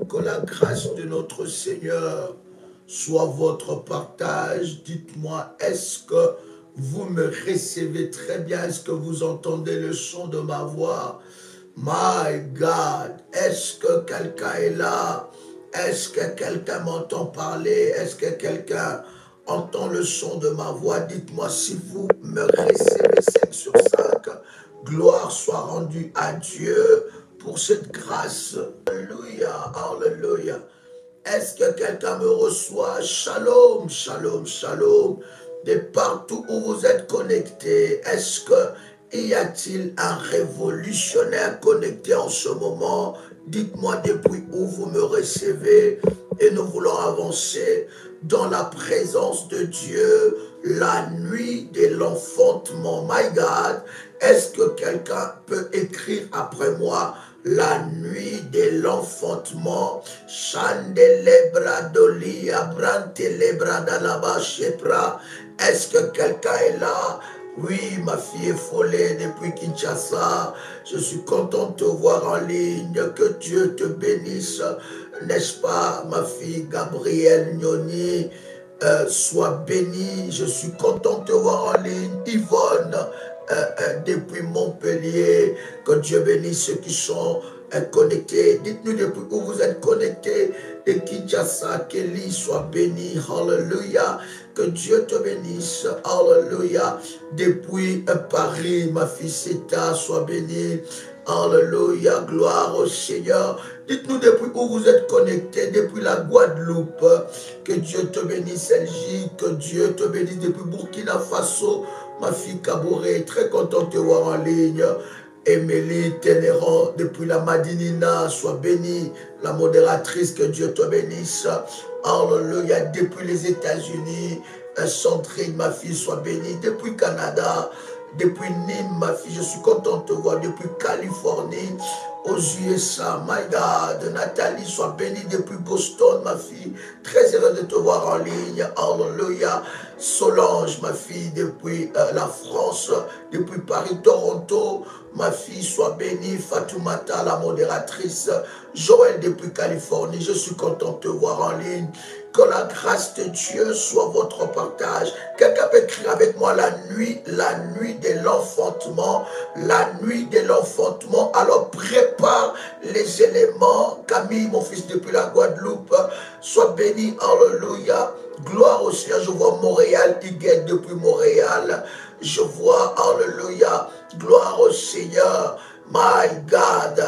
Que la grâce de notre Seigneur soit votre partage. Dites-moi, est-ce que vous me recevez très bien? Est-ce que vous entendez le son de ma voix? My God, est-ce que quelqu'un est là? Est-ce que quelqu'un m'entend parler? Est-ce que quelqu'un entend le son de ma voix? Dites-moi si vous me recevez 5 sur 5. Gloire soit rendue à Dieu pour cette grâce. Alléluia, alléluia. Est-ce que quelqu'un me reçoit? Shalom, shalom, shalom. De partout où vous êtes connectés, est-ce que y a-t-il un révolutionnaire connecté en ce moment? Dites-moi depuis où vous me recevez et nous voulons avancer dans la présence de Dieu, la nuit de l'enfantement. My God, est-ce que quelqu'un peut écrire après moi? La nuit de l'enfantement, Chandelebra doli, Abrantelebra dalaba shepra. Est-ce que quelqu'un est là? Oui, ma fille est follée depuis Kinshasa. Je suis content de te voir en ligne. Que Dieu te bénisse, n'est-ce pas, ma fille Gabrielle Nyoni? Sois bénie. Je suis content de te voir en ligne. Yvonne, depuis Montpellier. Que Dieu bénisse ceux qui sont connectés. Dites-nous depuis où vous êtes connectés. De Kinshasa, Kelly soit béni. Hallelujah. Que Dieu te bénisse. Hallelujah. Depuis Paris, ma fille Seta, soit bénie. Alléluia, gloire au Seigneur. Dites-nous depuis où vous êtes connectés, depuis la Guadeloupe. Que Dieu te bénisse, Elgie. Que Dieu te bénisse depuis Burkina Faso. Ma fille Kaboré, très content de te voir en ligne. Émilie Ténéran, depuis la Madinina, sois bénie. La modératrice, que Dieu te bénisse. Alléluia, depuis les États-Unis. Sandrine, ma fille, sois bénie. Depuis Canada. Depuis Nîmes, ma fille, je suis content de te voir. Depuis Californie, aux USA, my God. Nathalie, sois bénie depuis Boston, ma fille. Très heureux de te voir en ligne. Alléluia. Solange, ma fille, depuis la France, depuis Paris, Toronto. Ma fille, sois bénie. Fatoumata, la modératrice. Joël, depuis Californie. Je suis content de te voir en ligne. Que la grâce de Dieu soit votre partage. Quelqu'un peut écrire avec moi la nuit de l'enfantement, la nuit de l'enfantement. Alors prépare les éléments. Camille, mon fils depuis la Guadeloupe, sois béni, alléluia. Gloire au Seigneur. Je vois Montréal, Iguette depuis Montréal. Je vois, alléluia, gloire au Seigneur. My God.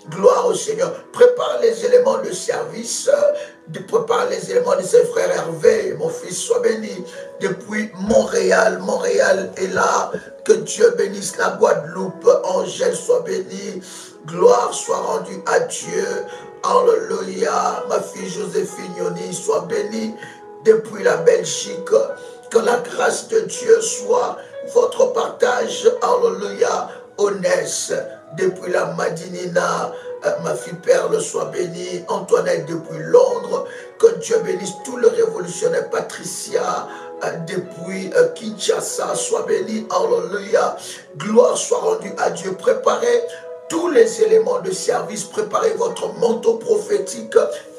Gloire au Seigneur. Prépare les éléments de service. Prépare les éléments de ses frères Hervé. Mon fils, soit béni. Depuis Montréal. Montréal est là. Que Dieu bénisse la Guadeloupe. Angèle, soit béni. Gloire soit rendue à Dieu. Alléluia. Ma fille Joséphine Yoni, soit bénie. Depuis la Belgique. Que la grâce de Dieu soit votre partage. Alléluia. Onès, depuis la Madinina, ma fille Perle, soit bénie. Antoinette, depuis Londres, que Dieu bénisse tout le révolutionnaire. Patricia, depuis Kinshasa, soit bénie. Alléluia. Gloire soit rendue à Dieu. Préparez tous les éléments de service. Préparez votre manteau prophétique.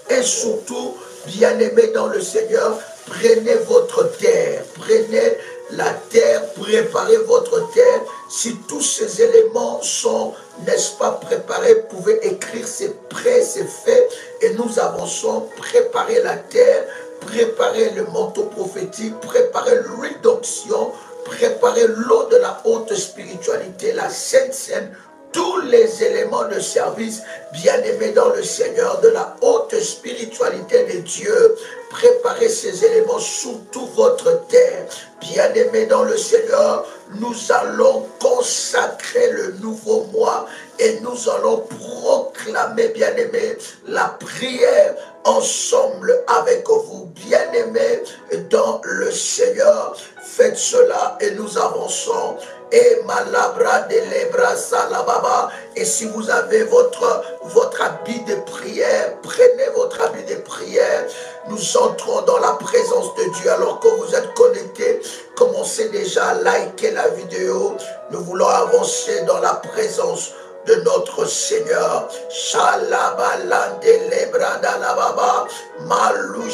Et surtout, bien-aimés dans le Seigneur, prenez votre terre. Prenez la terre, préparez votre terre. Si tous ces éléments sont, n'est-ce pas, préparés, vous pouvez écrire c'est prêt, c'est fait. Et nous avançons, préparez la terre, préparez le manteau prophétique, préparez l'huile d'onction, préparez l'eau de la haute spiritualité, la Sainte Seine, tous les éléments de service, bien-aimés dans le Seigneur, de la haute spiritualité de Dieu. Préparez ces éléments sous toute votre terre. Bien-aimés dans le Seigneur, nous allons consacrer le nouveau mois et nous allons proclamer, bien-aimés, la prière ensemble avec vous. Bien-aimés dans le Seigneur, faites cela et nous avançons. Et malabra de lebra salababa. Et si vous avez votre habit de prière, prenez votre habit de prière. Nous entrons dans la présence de Dieu. Alors que vous êtes connectés, commencez déjà à liker la vidéo. Nous voulons avancer dans la présence de notre Seigneur. Shalabalande lebrada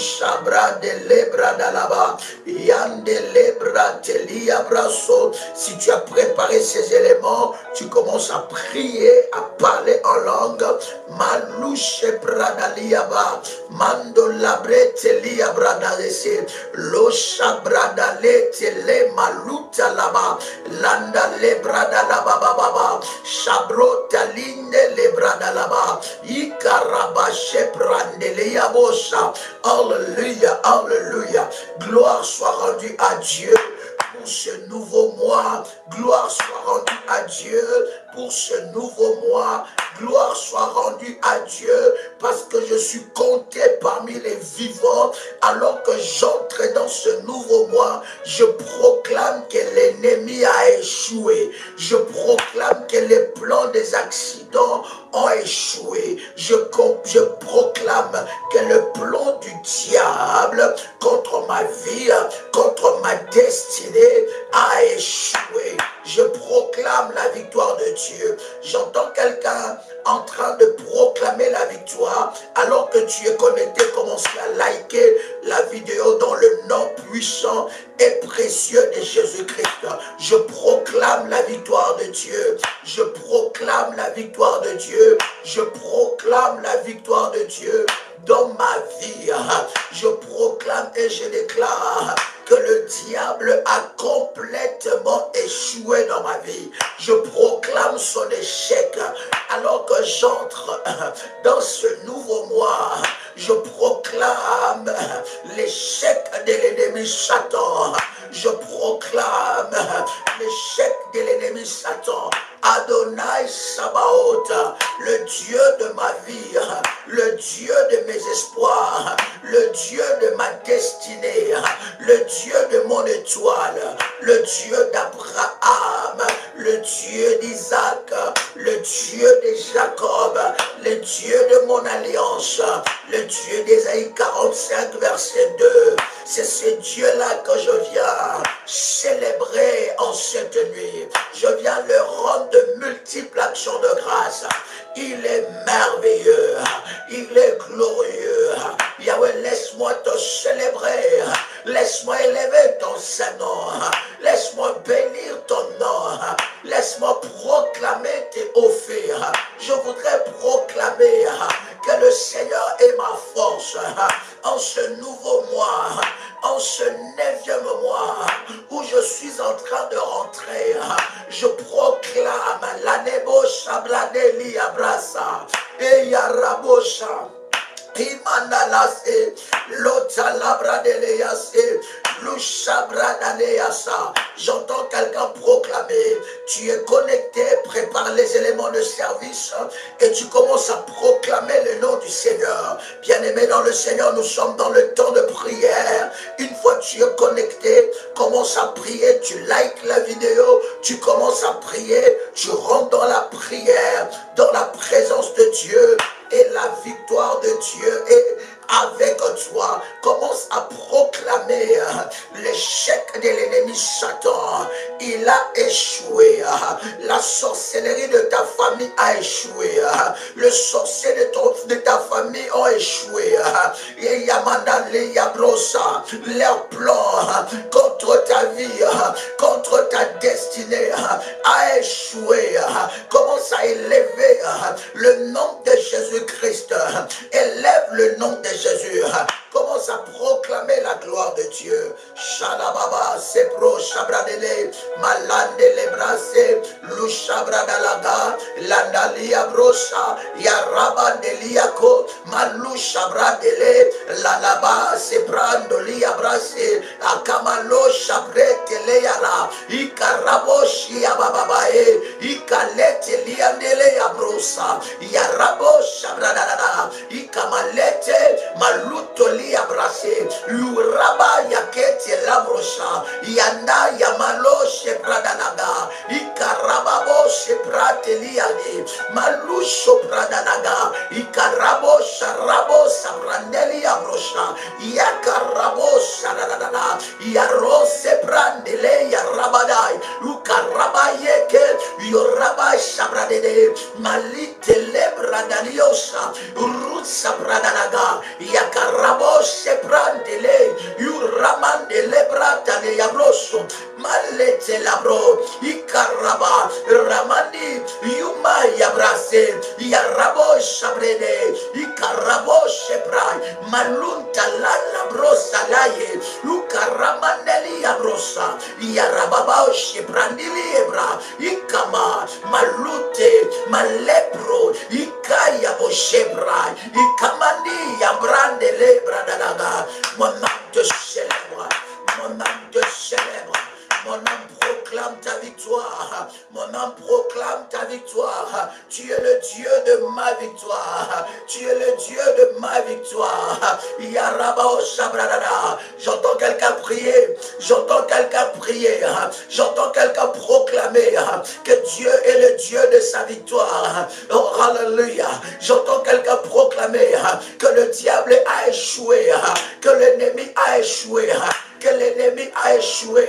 Lushabra de lebra dalaba. Yande lebra telia braso. Si tu as préparé ces éléments, tu commences à prier, à parler en langue. Malouche bradaliaba. Mando labre telia bradalese. Losha bradale tele maluta laba. Landa lebra dalaba baba. Shabro talinde lebra dalaba. Ikaraba shebrandele yabosha. Alléluia, alléluia. Gloire soit rendue à Dieu pour ce nouveau mois. Gloire soit rendue à Dieu pour ce nouveau mois. Gloire soit rendue à Dieu parce que je suis compté parmi les vivants. Alors que j'entre dans ce nouveau mois, je proclame que l'ennemi a échoué. Je proclame que les plans des accidents ont échoué. Je proclame que le plan du diable contre ma vie, contre ma destinée a échoué. Je proclame la victoire de Dieu. J'entends quelqu'un en train de proclamer la victoire. Alors que tu es connecté, commence à liker la vidéo dans le nom puissant et précieux de Jésus-Christ. Je proclame la victoire de Dieu. Je proclame la victoire de Dieu. Je proclame la victoire de Dieu dans ma vie. Je proclame et je déclare que le diable a complètement échoué dans ma vie. Je proclame son échec. Alors que j'entre dans ce nouveau mois, je proclame l'échec de l'ennemi Satan. Je proclame l'échec de l'ennemi Satan. Adonai Sabaoth, le Dieu de ma vie, le Dieu de mes espoirs, le Dieu de ma destinée, le Dieu de mon étoile, le Dieu d'Abraham, le Dieu d'Isaac, le Dieu de Jacob, le Dieu de mon alliance, le Dieu d'Ésaïe 45, verset 2. C'est ce Dieu-là que je viens célébrer en cette nuit. Je viens le rendre de multiples actions de grâce. Il est merveilleux. Il est glorieux. Yahweh, laisse-moi te célébrer. Laisse-moi élever ton Saint-Nom. Laisse-moi bénir ton nom. Laisse-moi proclamer tes offres. Je voudrais proclamer que le Seigneur est ma force en ce nouveau mois, en ce 9e mois où je suis en train de rentrer. Je proclame l'anebo shabladeli abrasa et yarabosha. Imanalase, Lotalabradelease, Lushabradaleasa. J'entends quelqu'un proclamer. Tu es connecté, prépare les éléments de service et tu commences à proclamer le nom du Seigneur. Bien-aimé dans le Seigneur, nous sommes dans le temps de prière. Une fois que tu es connecté, commence à prier, tu likes la vidéo, tu commences à prier, tu rentres dans la prière, dans la présence de Dieu. Et la victoire de Dieu est avec toi. Commence à proclamer l'échec de l'ennemi Satan. Il a échoué. La sorcellerie de ta famille a échoué. Le sorcier de ta famille a échoué. Et Yamandale Yabrosa, leur plan contre ta vie, contre ta destinée a échoué. Commence à élever le nom de Jésus-Christ. Élève le nom de Jésus. Commence à proclamer la gloire de Dieu. Shalababa, Sepro, Shabradele, Malandele Brase, Lushabradalaga, Landalia Brosa, Yarabandeliako, Malou Shabradele, Lalaba, Seprandolia Brase, Akamalo Shabretele Yara, Ikaraboshi Ababae, Ikalete Liandele Abrosa, Yarabo Shabradada, Ikamalete, Malutoli Abrase, Luraba Yakete Labrosha, Yanda Yamalo Shepradanaga, Ikarababo Sheprateliade, Malusho Pradanaga, Ikarabo Sharabo Sabrandeli Abrosha, Yakarabo Sharadana, Yarose Brandele Yarabadai, Ukarabayeke, Yoraba Shabradede, Malite Lebradaliosa, Rutsa Pradanaga, Yakarabo Sepra Ikarabo Shebrai, Malunta Lala Brosa Laye, Ukaramaneli Abrosa, Yarababa Shebrandili Ebra, Ikama, Malute, Malepro, Ikaya Boshebrai, Ikamani Yabrande Lebra Dalaga, mon âme te célèbre, mon âme te célèbre. Mon âme proclame ta victoire. Mon âme proclame ta victoire. Tu es le Dieu de ma victoire. Tu es le Dieu de ma victoire. Yarabao Sabradada. J'entends quelqu'un prier. J'entends quelqu'un prier. J'entends quelqu'un proclamer que Dieu est le Dieu de sa victoire. Oh, alléluia. J'entends quelqu'un proclamer que le diable a échoué. Que l'ennemi a échoué. Que l'ennemi a échoué,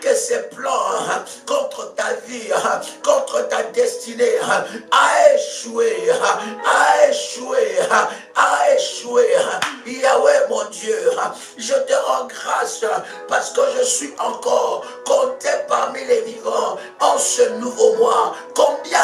que ses plans contre ta vie, contre ta destinée, a échoué, a échoué, a échoué. Yahweh mon Dieu, je te rends grâce parce que je suis encore compté parmi les vivants en ce nouveau mois. Combien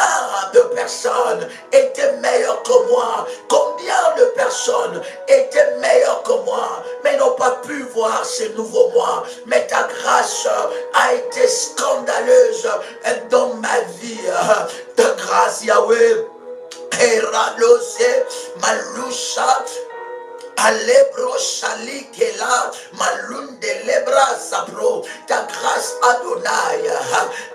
de personnes étaient meilleures que moi? Combien de personnes étaient meilleures que moi, mais n'ont pas pu voir ce nouveau mois? Mais ta grâce a été scandaleuse dans ma vie. Ta grâce, Yahweh. Eradose, Malusha, Alebro Shalikela, Malunde Lebra Sabro. Ta grâce Adonai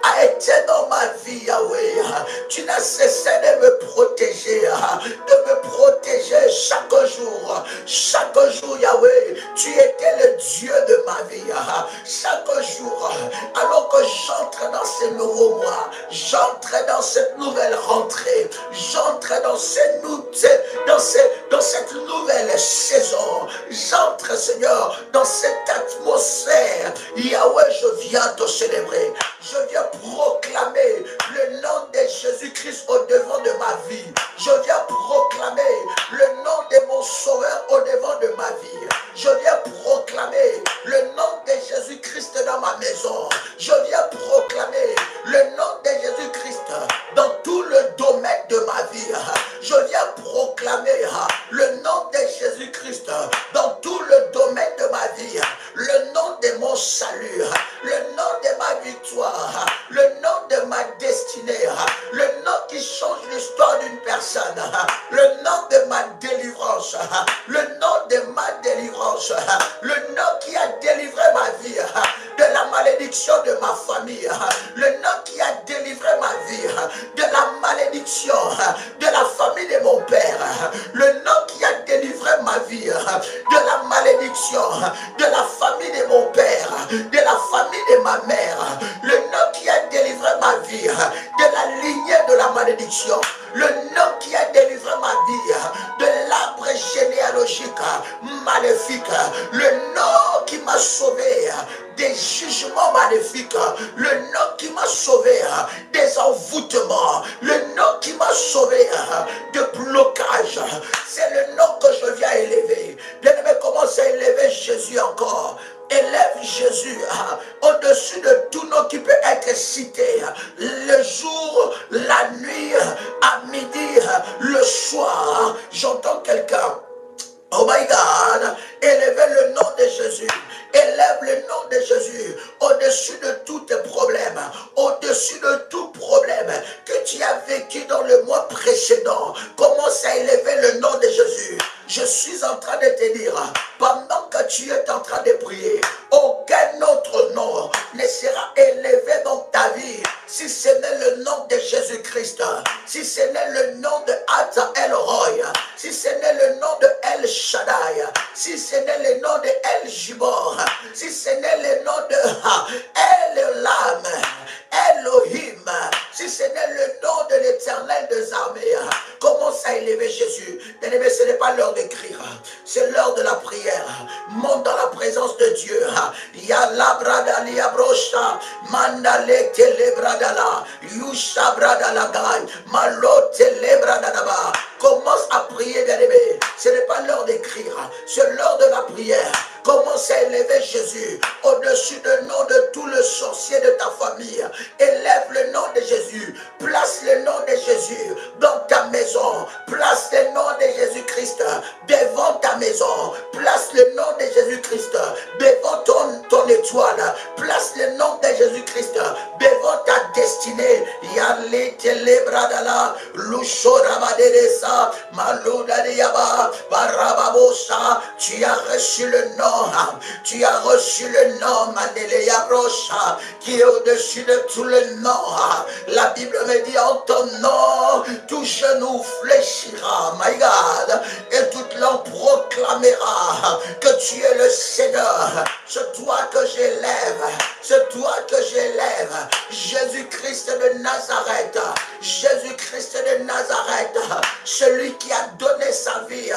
a été dans ma vie, Yahweh. Tu n'as cessé de me protéger, chaque jour. Chaque jour, Yahweh, tu étais le Dieu de ma vie. Chaque jour, alors que j'entre dans ce nouveau mois, j'entre dans cette nouvelle rentrée, j'entre dans cette nouvelle saison. J'entre, Seigneur, dans cette atmosphère. Yahweh, je viens te célébrer. Je viens proclamer le nom de Jésus-Christ au devant de ma vie. Je viens proclamer le nom de mon Sauveur au devant de ma vie. Je viens proclamer le nom de Jésus-Christ dans ma maison. Je viens proclamer le nom de Jésus-Christ dans tout le domaine de ma vie. Je viens proclamer le nom de Jésus-Christ dans tout le domaine de ma vie. Le nom de mon salut, le nom de ma victoire, le nom de ma destinée, le nom qui change l'histoire d'une personne, le nom de ma délivrance, le nom de ma délivrance, le nom qui a délivré ma vie de la malédiction de ma famille, le nom qui a délivré ma vie de la malédiction de la famille de mon père, le nom qui a délivré ma vie de la malédiction de la famille de mon père, de la famille de ma mère, le nom qui a délivré ma vie de la lignée de la malédiction, le nom qui a délivré ma vie de l'arbre généalogique maléfique, le nom qui m'a sauvé des jugements maléfiques, le nom qui m'a sauvé des envoûtements, le nom qui m'a sauvé de blocage. C'est le nom que je viens élever. Bien-aimé, commence à élever Jésus encore. Élève Jésus au-dessus de tout nom qui peut être cité. Le jour, la nuit, à midi, le soir. J'entends quelqu'un. Oh my God, élevez le nom de Jésus. Élève le nom de Jésus au-dessus de tous tes problèmes, au-dessus de tout problème que tu as vécu dans le mois précédent. Commence à élever le nom de Jésus. Je suis en train de te dire, pendant que tu es en train de prier, aucun autre nom ne sera élevé dans ta vie si ce n'est le nom de Jésus-Christ, si ce n'est le nom de Ata El Roy, si ce n'est le nom de El Shaddai, si ce n'est le nom de El Jibor, si ce n'est le nom de El Lam, Elohim, si ce n'est le nom de l'Éternel des armées. Commence à élever Jésus. Bien-aimé, ce n'est pas l'heure d'écrire, c'est l'heure de la prière. Monte dans la présence de Dieu. Yala brada liabrosha, mandale telebradala, yusha bradala gai, malo telebradaba. Commence à prier, bien-aimé. Ce n'est pas l'heure d'écrire. décrire. C'est l'heure de la prière. Commence à élever Jésus au-dessus du nom de tout le sorcier de ta famille. Élève le nom de Jésus. Place le nom de Jésus dans ta maison. Place le nom de Jésus-Christ devant ta maison. Place le nom de Jésus-Christ devant ton étoile. Place le nom de Jésus-Christ devant ta destinée. Yali telebradala, lusho rabaderesa, malouda diaba, barababosa. Tu as reçu le nom. Tu as reçu le nom, Mandeleya Brocha, qui est au-dessus de tout le nom. La Bible me dit en ton nom, tout genou fléchira, my God, et toute langue proclamera que tu es le Seigneur. C'est toi que j'élève, c'est toi que j'élève, Jésus-Christ de Nazareth, Jésus-Christ de Nazareth, celui qui a donné sa vie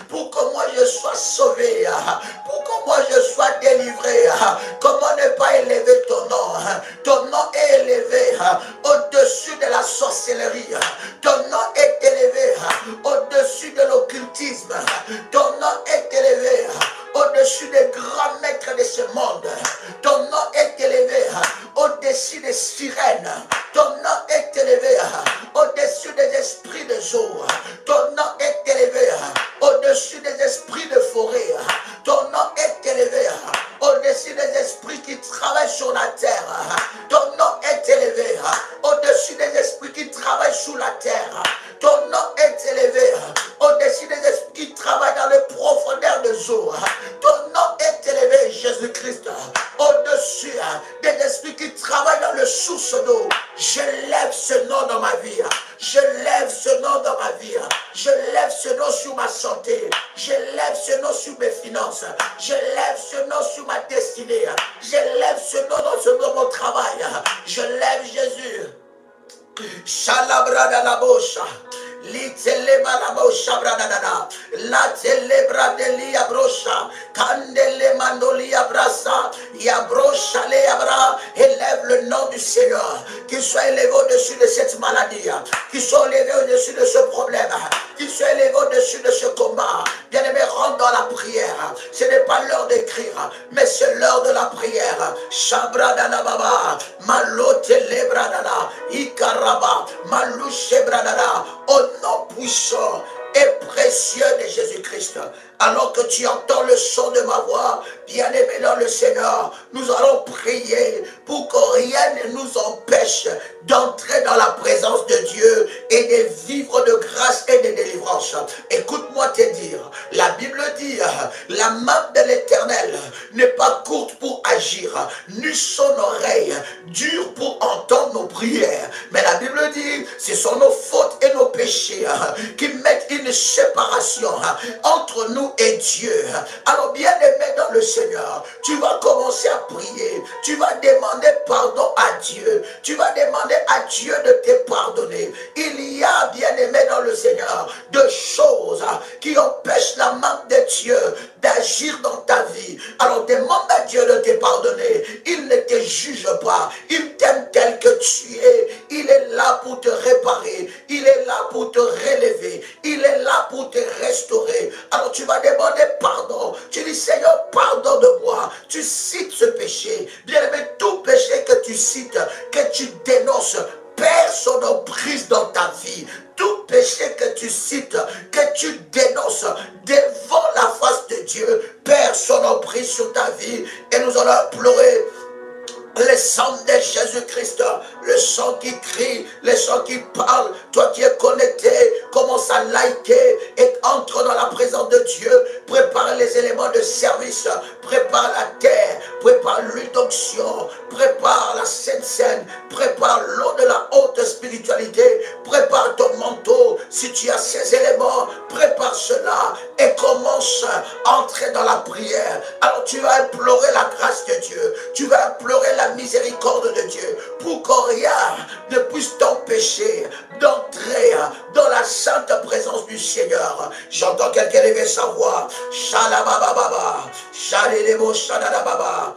pour que moi je sois sauvé, pour que moi je sois délivré. Comment ne pas élever ton nom? Ton nom est élevé au-dessus de la sorcellerie. Ton nom est élevé au-dessus de l'occultisme. Ton nom est élevé au-dessus des grands maîtres de ce monde. Ton nom est élevé au-dessus des sirènes. Ton nom est élevé au-dessus des esprits de jour. Ton nom est élevé au-dessus des esprits de forêt. Ton nom est élevé au-dessus des esprits qui travaillent sur la terre. Ton nom est élevé au-dessus des esprits qui travaillent sous la terre. Ton nom est élevé au-dessus des esprits qui travaillent dans les profondeurs de jour. Ton nom est élevé, Jésus-Christ, au-dessus des esprits qui travaillent dans les sources d'eau. Je lève ce nom dans ma vie. Je lève ce nom dans ma vie. Je lève ce nom sur ma santé. Je lève ce nom sur mes finances. Je lève ce nom sur ma destinée. Je lève ce nom dans mon travail. Je lève Jésus. Shalabrada la bosha. Liteleba la bosha bradada. La telebra delia brosha. Candele mandolia brasa. Yabrosha le abra. Élève le nom du Seigneur. Qu'il soit élevé au-dessus de cette maladie. Qu'il soit élevé au-dessus de ce problème. Qu'il soit élevé au-dessus de ce combat. Bien-aimé, rentre dans la prière. Ce n'est pas l'heure d'écrire, mais c'est l'heure de la prière. Shabradana baba. Malote lebradana. Ikaraba. Malouche bradana. Au nom puissant et précieux de Jésus-Christ. Alors que tu entends le son de ma voix, bien-aimé dans le Seigneur, nous allons prier pour que rien ne nous empêche d'entrer dans la présence de Dieu et de vivre de grâce et de délivrance. Écoute-moi te dire, la Bible dit, la main de l'Éternel n'est pas courte pour agir, ni son oreille dure pour entendre nos prières. Mais la Bible dit, ce sont nos fautes et nos péchés qui mettent une séparation entre nous et Dieu. Alors bien aimé dans le Seigneur, tu vas commencer à prier, tu vas demander pardon à Dieu, tu vas demander à Dieu de te pardonner. Il y a, bien aimé dans le Seigneur, de choses qui empêchent la main de Dieu d'agir dans ta vie. Alors demande à Dieu de te pardonner. Il ne te juge pas, il t'aime tel que tu es. Il est là pour te réparer, il est là pour te relever, il est là pour te restaurer. Alors tu vas demander pardon. Tu dis, Seigneur, pardonne-moi. Tu cites ce péché. Bien aimé, tout péché que tu cites, que tu dénonces, perd son emprise dans ta vie. Tout péché que tu cites, que tu dénonces devant la face de Dieu, perd son emprise sur ta vie. Et nous allons implorer le sang de Jésus-Christ, le sang qui crie, le sang qui parle. Toi qui es connecté, commence à liker et entre dans la présence de Dieu. Prépare les éléments de service, prépare la terre, prépare l'huile d'onction, prépare la Sainte Seine, prépare l'eau de la haute spiritualité, prépare ton manteau. Si tu as ces éléments, prépare cela et commence à entrer dans la prière. Alors tu vas implorer la grâce de Dieu, tu vas implorer la miséricorde de Dieu pour que rien ne puisse t'empêcher d'entrer dans la sainte présence du Seigneur. J'entends quelqu'un lever sa voix. Shalabababa, Shalelebo, Shadababa,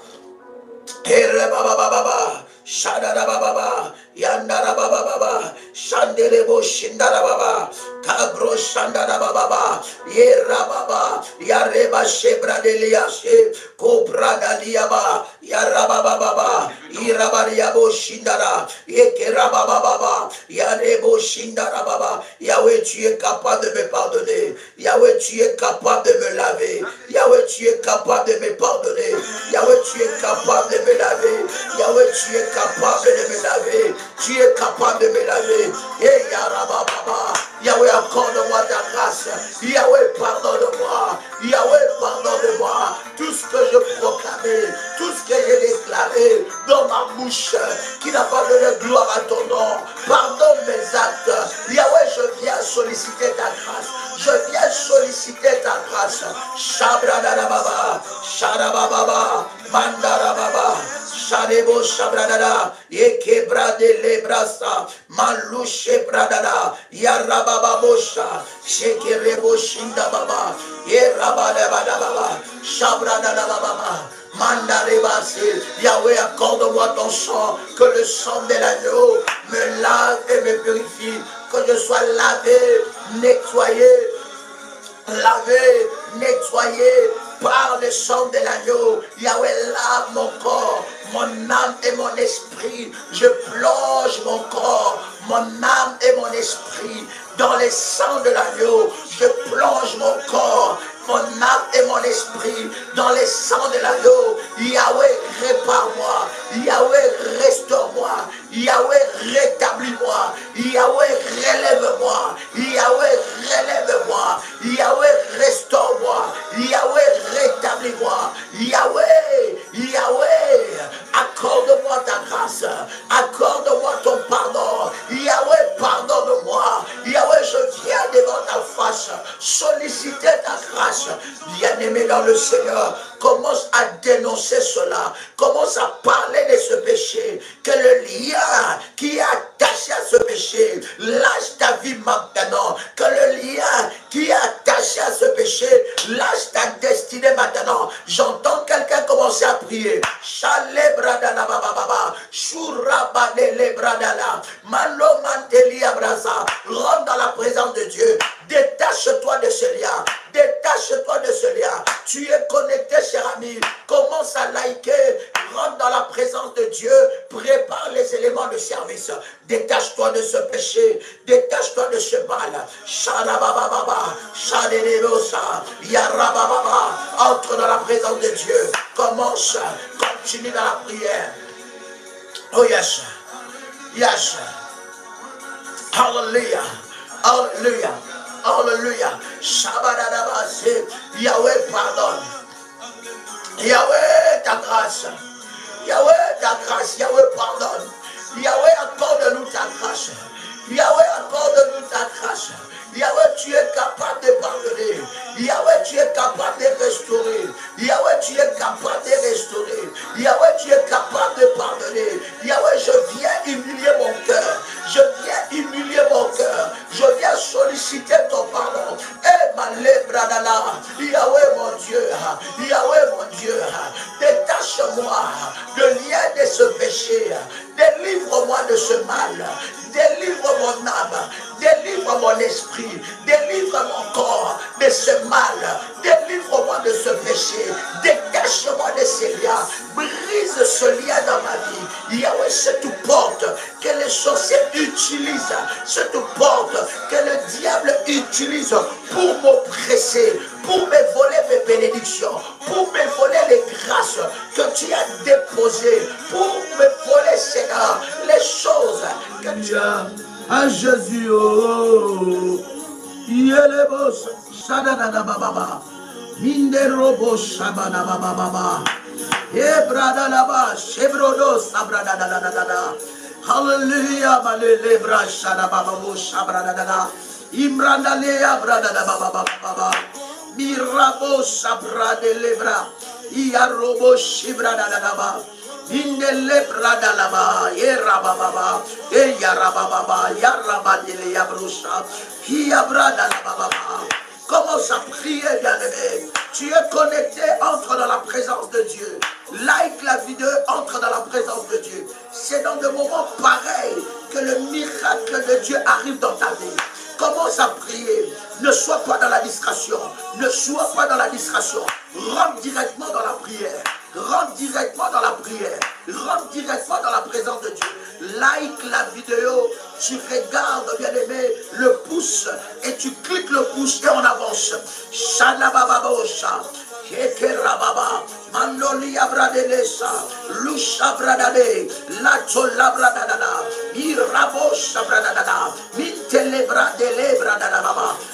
Erebababa, Shadababa. Yandara baba baba. Shandelebo shindara baba. Kabro shandara baba. Yera baba. Yareba shebra deliashe. Kobra daliaba. Yaraba baba. Irabariabo shindara. Yekera baba baba. Yarebo shindara baba. Yahweh, tu es capable de me pardonner. Yahweh, tu es capable de me laver. Yahweh, tu es capable de me pardonner. Yahweh, tu es capable de me laver. Yahweh, tu es capable de me laver. Tu es capable de me laver. Et Yaraba baba. Yahweh, accorde-moi ta grâce. Yahweh, pardonne-moi. Yahweh, pardonne-moi. Tout ce que je proclamais, tout ce que j'ai déclaré dans ma bouche, qui n'a pas donné gloire à ton nom. Pardonne mes actes. Yahweh, je viens solliciter ta grâce. Je viens solliciter ta grâce. Shabradadababa, Sharababa, Mandarababa, Sharebo Shabradada, Yekebrade Lebrasa, Malouche Bradada, Yarababa Bosha, Shekerebo Shindababa, Yerabadababa, Shabradadababa. Mandarebasi, Yahweh, accorde-moi ton sang, que le sang de l'agneau me lave et me purifie, que je sois lavé, nettoyé, lavé, nettoyé par le sang de l'agneau. Yahweh, lave mon corps, mon âme et mon esprit. Je plonge mon corps, mon âme et mon esprit dans le sang de l'agneau. Je plonge mon corps, mon âme et mon esprit dans le sang de l'agneau. Yahweh, répare-moi. Yahweh, restaure-moi. Yahweh, rétablis-moi. Yahweh, relève-moi. Yahweh, relève-moi. Yahweh, restaure-moi. Yahweh, rétablis-moi. Yahweh, Yahweh, accorde-moi ta grâce. Accorde-moi ton pardon. Yahweh, pardonne-moi. Yahweh, je viens devant ta face solliciter ta grâce. Bien-aimé dans le Seigneur, commence à dénoncer cela. Commence à parler de ce péché. Que le lien qui est attaché à ce péché lâche ta vie maintenant. Que le lien qui est attaché à ce péché lâche ta destinée maintenant. J'entends quelqu'un commencer à prier. Chale bradala baba, shurabale bradala, malo manteli abrasa. Rentre dans la présence de Dieu. Détache-toi de ce lien. Détache-toi de ce lien. Tu es connecté, cher ami. Commence à liker. Rentre dans la présence de Dieu. Prépare les éléments de service. Détache-toi de ce péché. Détache-toi de ce mal. Sharabababa, Shadelebosa, Yarabababa. Entre dans la présence de Dieu. Commence. Continue dans la prière. Oh yes. Yes. Hallelujah. Hallelujah. Hallelujah. Shabadadabase. Yahweh, pardonne. Yahweh, ta grâce. Yahweh, ta grâce. Yahweh, pardonne. Yahweh, accorde-nous ta grâce. Yahweh, accorde-nous ta grâce. Yahweh, tu es capable de pardonner. Yahweh, tu es capable de restaurer. Yahweh, tu es capable de restaurer. Yahweh, tu es capable de pardonner. Yahweh, je viens humilier mon cœur. Je viens humilier mon cœur. Je viens solliciter ton pardon. Eh, ma lebradala. Yahweh, mon Dieu. Yahweh, mon Dieu. Détache-moi de lien de ce péché. Délivre-moi de ce mal. Délivre mon âme. Délivre mon esprit. Délivre mon corps de ce mal. Délivre-moi de ce péché. Détache-moi de ces liens. Brise ce lien dans ma vie. Yahweh, cette porte que les sorciers utilisent, cette porte que le diable utilise pour m'oppresser, pour me voler mes bénédictions, pour me voler les grâces que tu as déposées, pour me voler, Seigneur, les choses que tu as. À Jésus, oh, Yelebos, Sadadababa, Minderobo, Shabadababa, Ebradalaba, Chebrodo, Sabradadadada, Hallelujah, Malebra, Shadababo, Shabradadada, Imrandalea, Bradadababa, Mirabo, Sabradelebra, Iarobo, Shibradadaba. Indele bradalaba, yerababa, yarababa, yarabadele yabrusha, yabradalaba. Commence à prier, bien-aimé. Tu es connecté, entre dans la présence de Dieu. Like la vidéo, entre dans la présence de Dieu. C'est dans des moments pareils que le miracle de Dieu arrive dans ta vie. Commence à prier. Ne sois pas dans la distraction. Ne sois pas dans la distraction. Rentre directement dans la prière. Rentre directement dans la prière. Rentre directement dans la présence de Dieu. Like la vidéo. Tu regardes, bien-aimé, le pouce. Et tu cliques le pouce et on avance. Shalabababosha. Kekerababa, Mandoli Abradelesa, Lusha Bradade, Lato Labradada, Irabosha Bradada, Mintelebra Delebradada.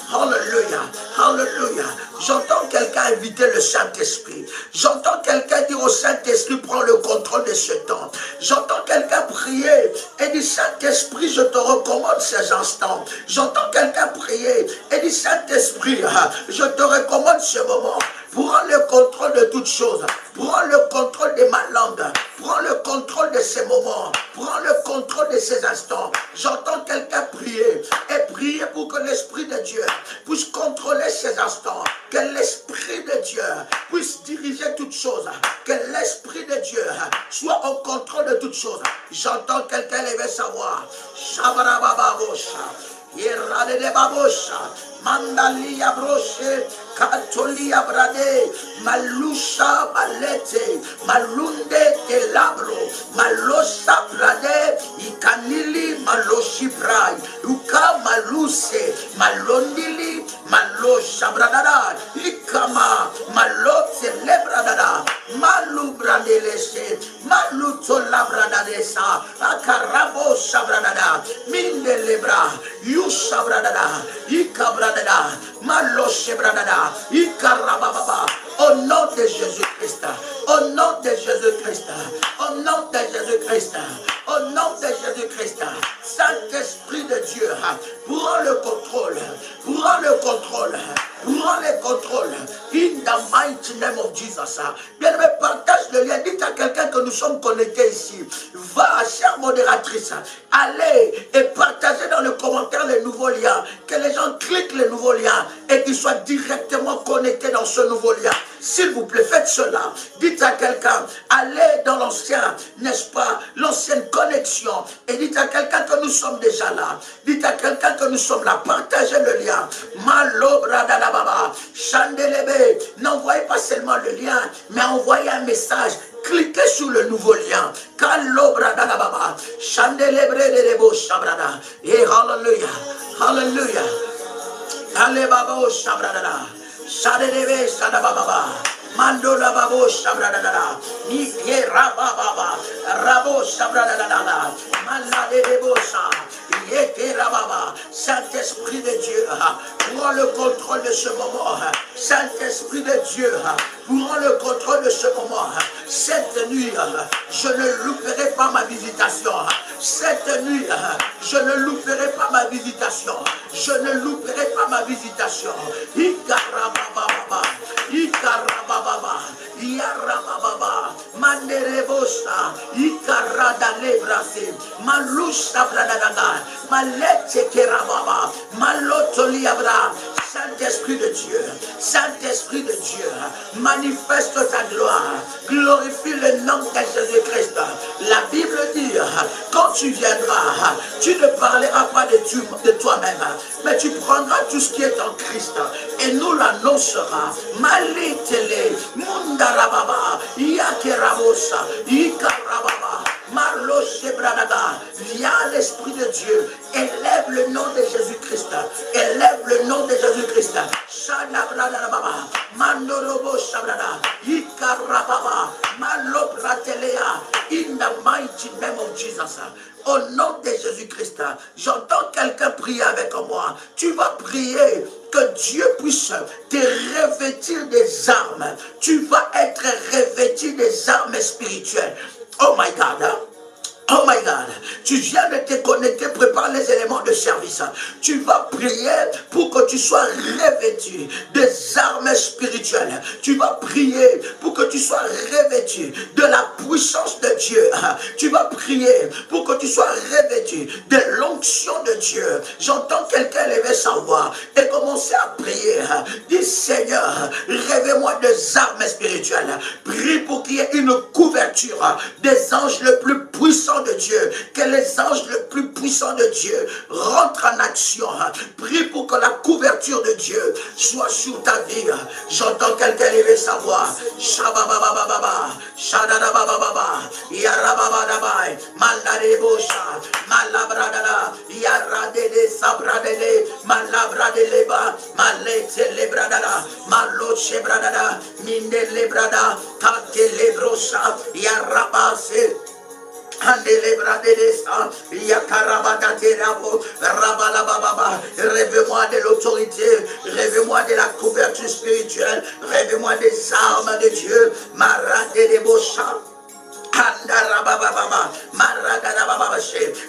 Hallelujah, hallelujah. J'entends quelqu'un inviter le Saint-Esprit. J'entends quelqu'un dire au Saint-Esprit, prends le contrôle de ce temps. J'entends quelqu'un prier et dire, Saint-Esprit, je te recommande ces instants. J'entends quelqu'un prier et dire, Saint-Esprit, je te recommande ce moment. Prends le contrôle de toutes choses. Prends le contrôle de ma langue. Prends le contrôle de ces moments. Prends le contrôle de ces instants. J'entends quelqu'un prier. Et prier pour que l'Esprit de Dieu puisse contrôler ces instants. Que l'Esprit de Dieu puisse diriger toutes choses. Que l'Esprit de Dieu soit au contrôle de toutes choses. J'entends quelqu'un lever sa voix. Shabarabababosha. Irade de babosha. Mandalia broche, Katolia brade, Malusha balete, Malunde de labro, Malosa brade, Ikanili maloshi brai, Uka maluse, Malondili, Malosha bradada, Ikama, Malote lebradada, Malu bradelese, Maluto labradadesa, Akarabo sabradada, Minde lebra, Yusha bradada, Ikabra. Au nom de Jésus-Christ, au nom de Jésus-Christ, au nom de Jésus-Christ, au nom de Jésus-Christ, Saint-Esprit de Dieu, prends le contrôle, prends le contrôle, prends le contrôle, in the mighty name of Jesus. Bien-aimé, partage le lien, dites à quelqu'un que nous sommes connectés ici. Va, chère modératrice, allez et partagez dans le commentaire les nouveaux liens, que les gens cliquent les nouveaux liens et qu'ils soient directement connectés dans ce nouveau lien. S'il vous plaît, faites cela. Dites à quelqu'un, allez dans l'ancien, n'est-ce pas, l'ancienne connexion, et dites à quelqu'un que nous sommes déjà là. Dites à quelqu'un que nous sommes là. Partagez le lien. Malo bradadababa, chandelebe. N'envoyez pas seulement le lien, mais envoyez un message. Cliquez sur le nouveau lien. Kalo bradadababa, chandelebre de debo shabrada. Et hallelujah, hallelujah. Alebabo shabradada. Shadebe shadababa. Mandola babo shabradada. Nike rababa. Rabo shabradada. Malade debosa. Yeke rababa. Saint-Esprit de Dieu, prends le contrôle de ce moment. Saint-Esprit de Dieu, prends le contrôle de ce moment. Cette nuit, je ne louperai pas ma visitation. Cette nuit, je ne louperai pas ma visitation. Je ne louperai pas ma visitation. Ikarababa, Ikarababa, Yarababa, Manderebosa, Ikarada lebrase, Malusha bradadaga, Malete kerababa, Malotoliabra. Saint-Esprit de Dieu, Saint-Esprit de Dieu, manifeste ta gloire, glorifie le nom de Jésus-Christ. La Bible dit, quand tu viendras, tu ne parleras pas de toi-même, mais tu prendras tout ce qui est en Christ et nous l'annoncera. Malitele, Mundarababa, Yakerabosa, Ikarababa, Marlo Shebradaga, viens l'Esprit de Dieu, élève le nom de Jésus-Christ, élève le nom de Jésus-Christ. Shadabradababa, Mandorobo Shabrada, Ikarababa, Malobrateleya, in the mighty name of Jesus. Au nom de Jésus-Christ, j'entends quelqu'un prier avec moi. Tu vas prier que Dieu puisse te revêtir des armes. Tu vas être revêtu des armes spirituelles. Oh my God. Oh my God, tu viens de te connecter, prépare les éléments de service. Tu vas prier pour que tu sois revêtu des armes spirituelles. Tu vas prier pour que tu sois revêtu de la puissance de Dieu. Tu vas prier pour que tu sois revêtu de l'onction de Dieu. J'entends quelqu'un lever sa voix et commencer à prier. Dis Seigneur, revêt-moi des armes spirituelles. Prie pour qu'il y ait une couverture des anges les plus puissants puissants de Dieu, que les anges les plus puissants de Dieu rentrent en action. Prie pour que la couverture de Dieu soit sur ta vie. J'entends quelqu'un lever sa voix. Shabababababa, Shadadabababa, Yarababadabai, Maladebosha, Malabradada, Yaradede Sabradede, Malabradeleba, Maletselebradada, Malochebradada, Mindelebrada, Takelebrosa, Yarabase. Rêve-moi de l'autorité, rêve-moi de la couverture spirituelle, rêve-moi des armes de Dieu. Marade de Bocha. Andarabababa, Maradababa,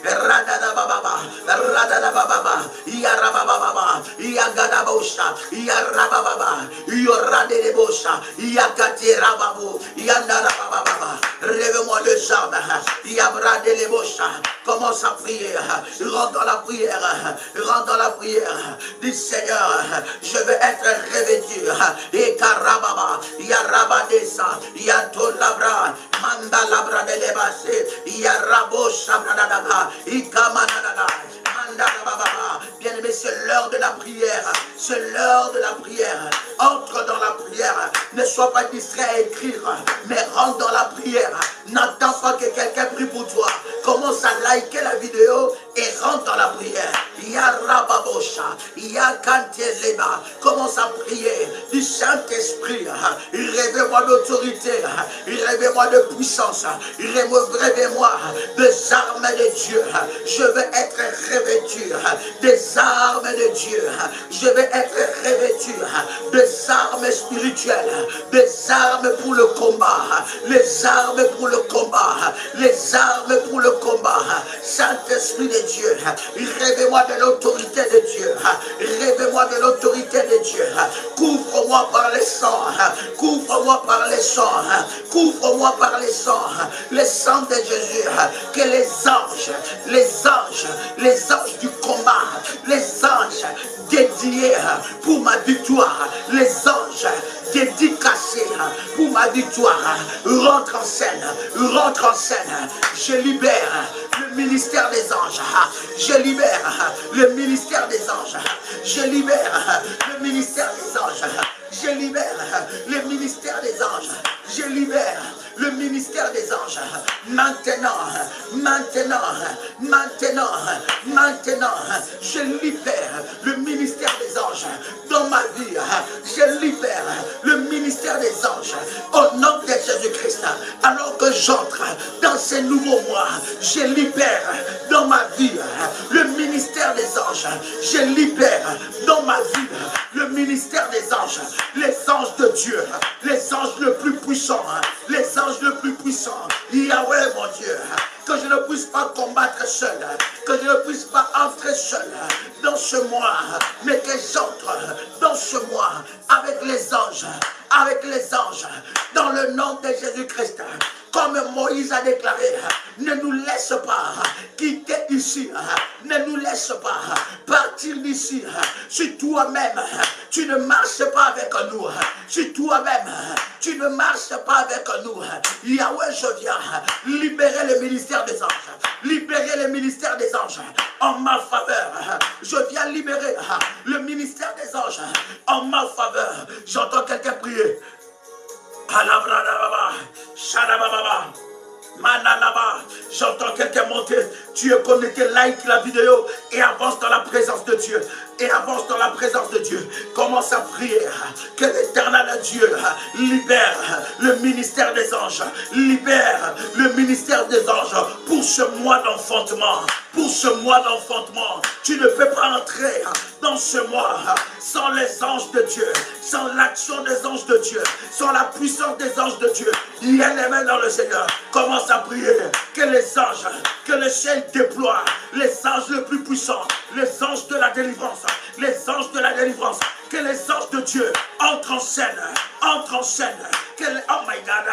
Radababa, Radababa, Yarabababa, Yagadabosha, Yarabababa, Yoradebosha, Yakati Rababu, Yandarababa. Rêve-moi de armes, Yabradelebosha. Commence à prier, rentre dans la prière, rentre dans la prière. Dis Seigneur, je veux être revêtu. Et Karababa, Yarabadesa, Yatolabra, Mandalabra de Lebase, Yarabosha, Ikamanada. Bien-aimé, c'est l'heure de la prière. C'est l'heure de la prière. Entre dans la prière. Ne sois pas distrait à écrire, mais rentre dans la prière. N'attends pas que quelqu'un prie pour toi. Commence à liker la vidéo et rentre dans la prière. Yarababosha, Yakanteleba. Commence à prier du Saint-Esprit. Rêvez-moi d'autorité. Rêvez-moi de puissance. Rêvez-moi des armes de Dieu. Je veux être revêtu des armes de Dieu. Je veux être revêtu des armes spirituelles, des armes pour le combat, les armes pour le combat, les armes pour le combat. Saint-Esprit de Dieu, rêvez-moi de l'autorité de Dieu. Rêvez-moi de l'autorité de Dieu. Couvre-moi par les sangs. Couvre-moi par les sangs. Couvre-moi par les sangs. Les sangs de Jésus. Que les anges du combat, les anges dédiés pour ma victoire, les anges dédicacés pour ma victoire, rentre en scène, rentre en scène. Je libère le ministère des anges, je libère le ministère des anges, je libère le ministère des anges, je libère le ministère des anges, je libère le ministère des anges. Maintenant, je libère le ministère des anges dans ma vie. Je libère le ministère des anges au nom de Jésus-Christ. Alors que j'entre dans ces nouveaux mois, je libère dans ma vie le ministère des anges. Je libère dans ma vie le ministère des anges, les anges de Dieu, les anges le plus puissants, les anges le plus puissants. Yahweh mon Dieu, que je ne puisse pas combattre seul, que je ne puisse pas entrer seul dans ce mois, mais que j'entre dans ce mois avec les anges, dans le nom de Jésus-Christ. Comme Moïse a déclaré, ne nous laisse pas quitter ici, ne nous laisse pas partir d'ici. Si toi-même, tu ne marches pas avec nous, si toi-même, tu ne marches pas avec nous, Yahweh, je viens libérer le ministère des anges, libérer le ministère des anges en ma faveur. Je viens libérer le ministère des anges en ma faveur. J'entends quelqu'un prier. Alabradababa, Shadababa, Manalaba, j'entends quelqu'un monter. Tu es connecté, like la vidéo et avance dans la présence de Dieu. Et avance dans la présence de Dieu. Commence à prier que l'Éternel Dieu libère le ministère des anges. Libère le ministère des anges pour ce mois d'enfantement. Pour ce mois d'enfantement. Tu ne peux pas entrer dans ce mois sans les anges de Dieu, sans l'action des anges de Dieu, sans la puissance des anges de Dieu. Il y a les mains dans le Seigneur. Commence à prier que les anges, que le ciel déploie, les anges les plus puissants, les anges de la délivrance, les anges de la délivrance, que les anges de Dieu entrent en scène, que oh my God,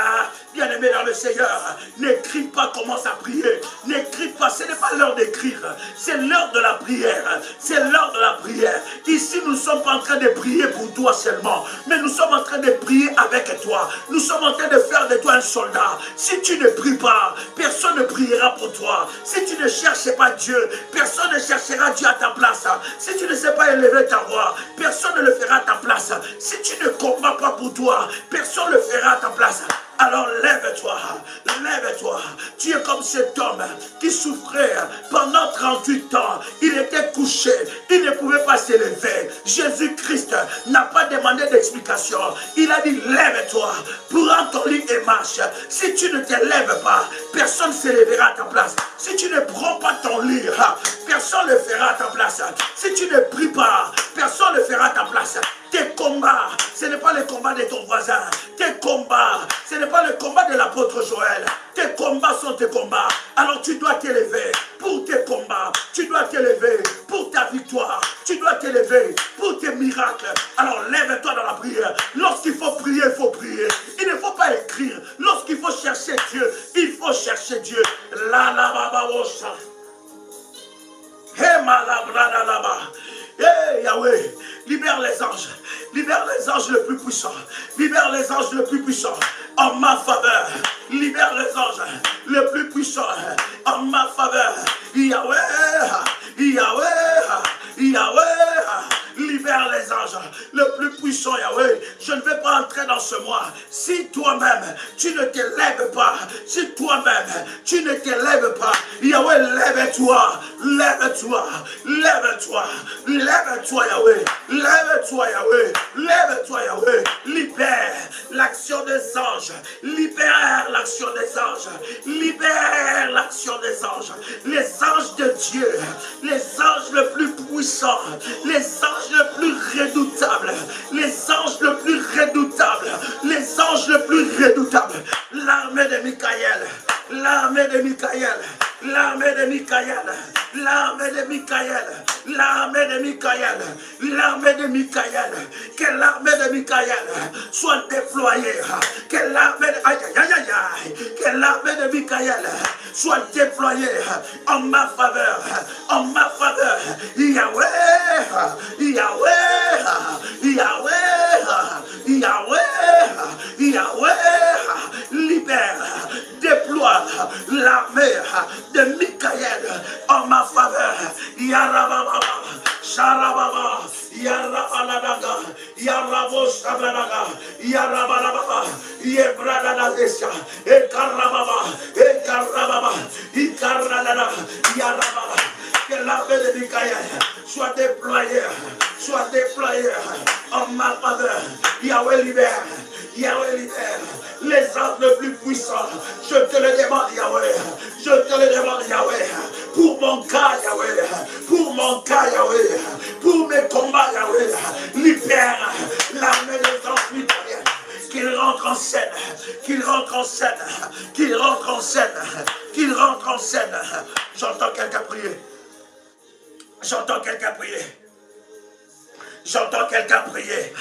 bien-aimé dans le Seigneur, n'écris pas, commence à prier, n'écris pas, ce n'est pas l'heure d'écrire, c'est l'heure de la prière, c'est l'heure de la prière. Ici, nous ne sommes pas en train de prier pour toi seulement, mais nous sommes en train de prier avec toi, nous sommes en train de faire de toi un soldat. Si tu ne pries pas, personne ne priera pour toi. Si tu ne cherches pas Dieu, personne ne cherchera Dieu à ta place. Si tu ne sais pas élever ta voix, personne ne le fera à ta place. Si tu ne combats pas pour toi, personne ne le fera à ta place. Alors lève-toi, lève-toi. Tu es comme cet homme qui souffrait pendant 38 ans. Il était couché, il ne pouvait pas s'élever. Jésus-Christ n'a pas demandé d'explication. Il a dit lève-toi, prends ton lit et marche. Si tu ne te lèves pas, personne ne s'élèvera à ta place. Si tu ne prends pas ton lit, personne ne le fera à ta place. Si tu ne pries pas, personne ne le fera à ta place. Tes combats, ce n'est pas le combat de ton voisin. Tes combats, ce n'est pas le combat de l'apôtre Joël. Tes combats sont tes combats. Alors tu dois t'élever pour tes combats. Tu dois t'élever pour ta victoire. Tu dois t'élever pour tes miracles. Alors lève-toi dans la prière. Lorsqu'il faut prier, il faut prier. Il ne faut pas écrire. Lorsqu'il faut chercher Dieu, il faut chercher Dieu. La la baba osha. Hey malabrada là-bas. Hey Yahweh, libère les anges les plus puissants, libère les anges les plus puissants en ma faveur, libère les anges les plus puissants en ma faveur, Yahweh, Yahweh, Yahweh, libère les anges les plus puissants, Yahweh. Je ne vais pas entrer dans ce mois si toi-même tu ne te lèves pas, si toi-même tu ne te lèves pas, Yahweh, lève-toi, lève-toi, lève-toi, lève-toi, Yahweh, lève-toi, Yahweh, lève-toi, Yahweh, libère l'action des anges, libère l'action des anges, libère l'action des anges, les anges de Dieu, les anges les plus puissants, les anges les plus redoutables, les anges les plus redoutables, les anges les plus redoutables, l'armée de Michaël, l'armée de Michaël, l'armée de Michaël, l'armée de Michaël, l'armée de Michaël, l'armée de Michaël, que l'armée de Michaël soit déployée, que l'armée de, aïe, aïe, aïe, aïe, que l'armée de Michaël soit déployée en ma faveur, en ma faveur, Yahweh, Yahweh, Yahweh, Yahweh, Yahweh, libère, déploie l'armée de Michaël en ma faveur, Yarababa, Sharababa, Yarabaladaga, Yaraboshabalaga, Yarabalababa, Yebradadesha, Ekarababa, Ekarababa, Ikarada, Yarababa. Que l'armée de Michaël soit déployée en ma faveur. Yahweh libère, Yahweh libère les anges les plus puissants. Je te le demande, Yahweh, je te le demande, Yahweh, pour mon cas, Yahweh, pour mon cas, Yahweh, pour mes combats, Yahweh, libère l'armée des anges Michaël. Qu'il rentre en scène, qu'il rentre en scène, qu'il rentre en scène, qu'il rentre en scène. J'entends quelqu'un prier. J'entends quelqu'un prier. J'entends quelqu'un prier.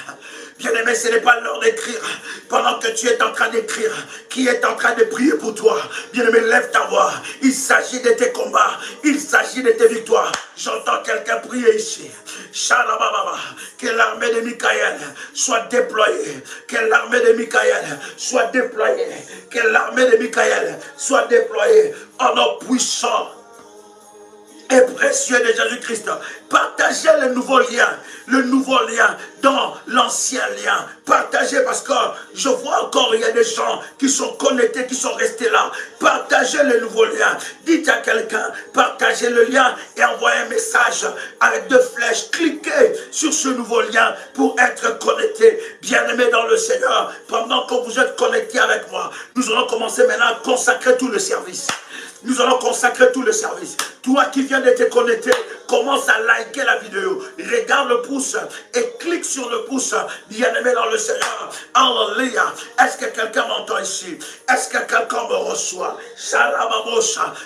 Bien-aimé, ce n'est pas l'heure d'écrire. Pendant que tu es en train d'écrire, qui est en train de prier pour toi? Bien-aimé, lève ta voix. Il s'agit de tes combats. Il s'agit de tes victoires. J'entends quelqu'un prier ici. Shalababa. Que l'armée de Michaël soit déployée. Que l'armée de Michaël soit déployée. Que l'armée de Michaël soit déployée en nom puissant et précieux de Jésus-Christ. Partagez le nouveau lien dans l'ancien lien. Partagez parce que je vois encore, il y a des gens qui sont connectés, qui sont restés là. Partagez le nouveau lien. Dites à quelqu'un, partagez le lien et envoyez un message avec 2 flèches. Cliquez sur ce nouveau lien pour être connecté. Bien-aimé dans le Seigneur, pendant que vous êtes connectés avec moi, nous allons commencer maintenant à consacrer tout le service. Nous allons consacrer tout le service. Toi qui viens de te connecter, commence à liker la vidéo. Regarde le pouce et clique sur le pouce. Bien-aimé dans le Seigneur. Alléluia. Est-ce que quelqu'un m'entend ici? Est-ce que quelqu'un me reçoit?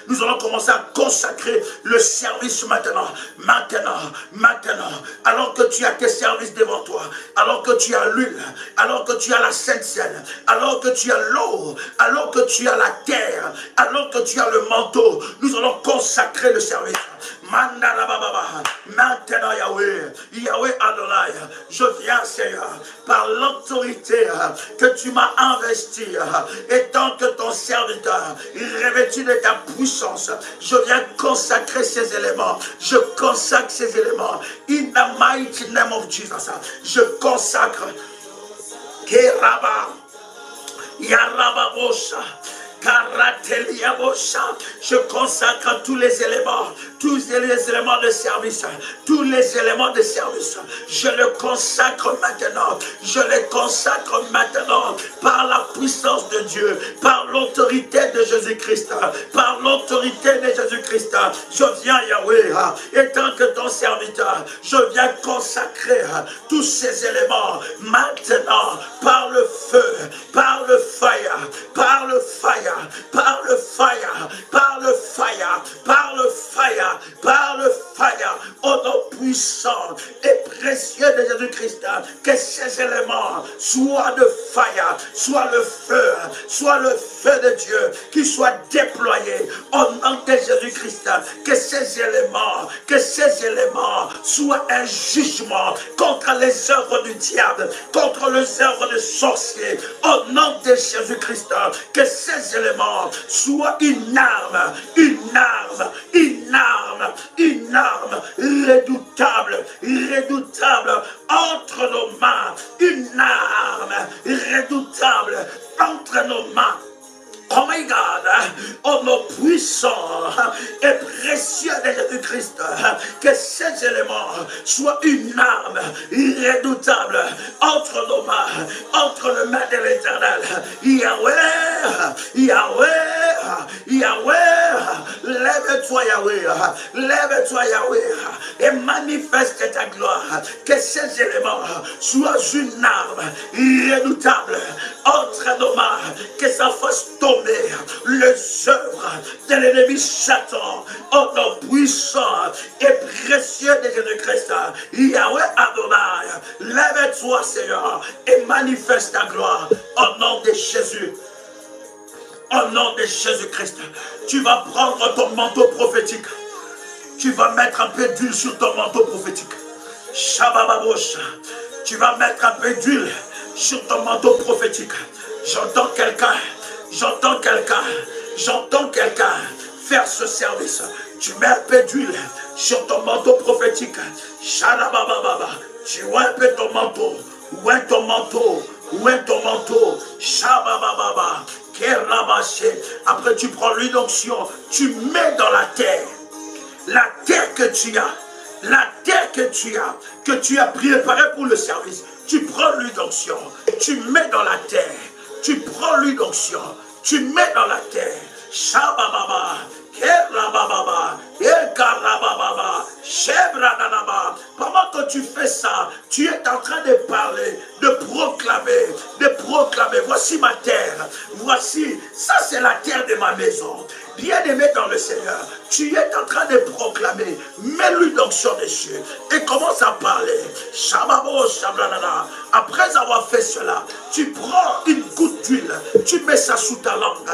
Nous allons commencer à consacrer le service maintenant. Maintenant. Alors que tu as tes services devant toi. Alors que tu as l'huile. Alors que tu as la Sainte Seine. Alors que tu as l'eau. Alors que tu as la terre. Alors que tu as le manteau, nous allons consacrer le service. Maintenant, Yahweh, Yahweh Adonai, je viens, Seigneur, par l'autorité que tu m'as investie, et tant que ton serviteur est revêtu de ta puissance, je viens consacrer ces éléments. Je consacre ces éléments. In the mighty name of Jesus, je consacre Keraba, Yarababosha, je consacre tous les éléments de service, tous les éléments de service, je le consacre maintenant, par la puissance de Dieu, par l'autorité de Jésus-Christ, je viens, Yahweh, et tant que ton serviteur, je viens consacrer tous ces éléments maintenant, par le feu, par le fire, par le fire, par le fire, par le fire, par le fire, par le fire, au nom puissant et précieux de Jésus-Christ, que ces éléments soient de fire, soit le feu de Dieu qui soit déployé au nom de Jésus-Christ, que ces éléments soient un jugement contre les œuvres du diable, contre les œuvres des sorciers, au nom de Jésus-Christ, que ces éléments soient une arme redoutable entre nos mains, une arme redoutable entre nos mains. Oh my God, oh nom puissant et précieux de Jésus-Christ, que ces éléments soient une arme redoutable entre nos mains, entre les mains de l'Éternel. Yahweh, Yahweh, Yahweh, lève-toi Yahweh, lève-toi Yahweh, et manifeste ta gloire, que ces éléments soient une arme redoutable entre nos mains, que ça fasse tomber les œuvres de l'ennemi Satan, au nom puissant et précieux de Jésus-Christ. Yahweh Adonai, lève-toi Seigneur et manifeste ta gloire au nom de Jésus. Au nom de Jésus-Christ, tu vas prendre ton manteau prophétique. Tu vas mettre un peu d'huile sur ton manteau prophétique. Shabbababosh, tu vas mettre un peu d'huile sur ton manteau prophétique. J'entends quelqu'un faire ce service. Tu mets un peu d'huile sur ton manteau prophétique. Shalabababa. Tu vois un peu ton manteau. Où est ton manteau? Où est ton manteau? Shabababa. Kerabaché. Après tu prends l'huile d'onction. Tu mets dans la terre. La terre que tu as. La terre que tu as préparée pour le service. Tu prends l'huile d'onction. Tu mets dans la terre. Tu prends l'huile d'onction, tu mets dans la terre. Shabababa, Kerabababa, Ekarabababa, Shebradadaba. Pendant que tu fais ça, tu es en train de parler, de proclamer. Voici ma terre. Voici, ça c'est la terre de ma maison. Bien-aimé dans le Seigneur, tu es en train de proclamer, mets l'huile d'onction dessus et commence à parler. Shababo, Shabradada. Après avoir fait cela, tu prends une goutte d'huile, tu mets ça sous ta langue.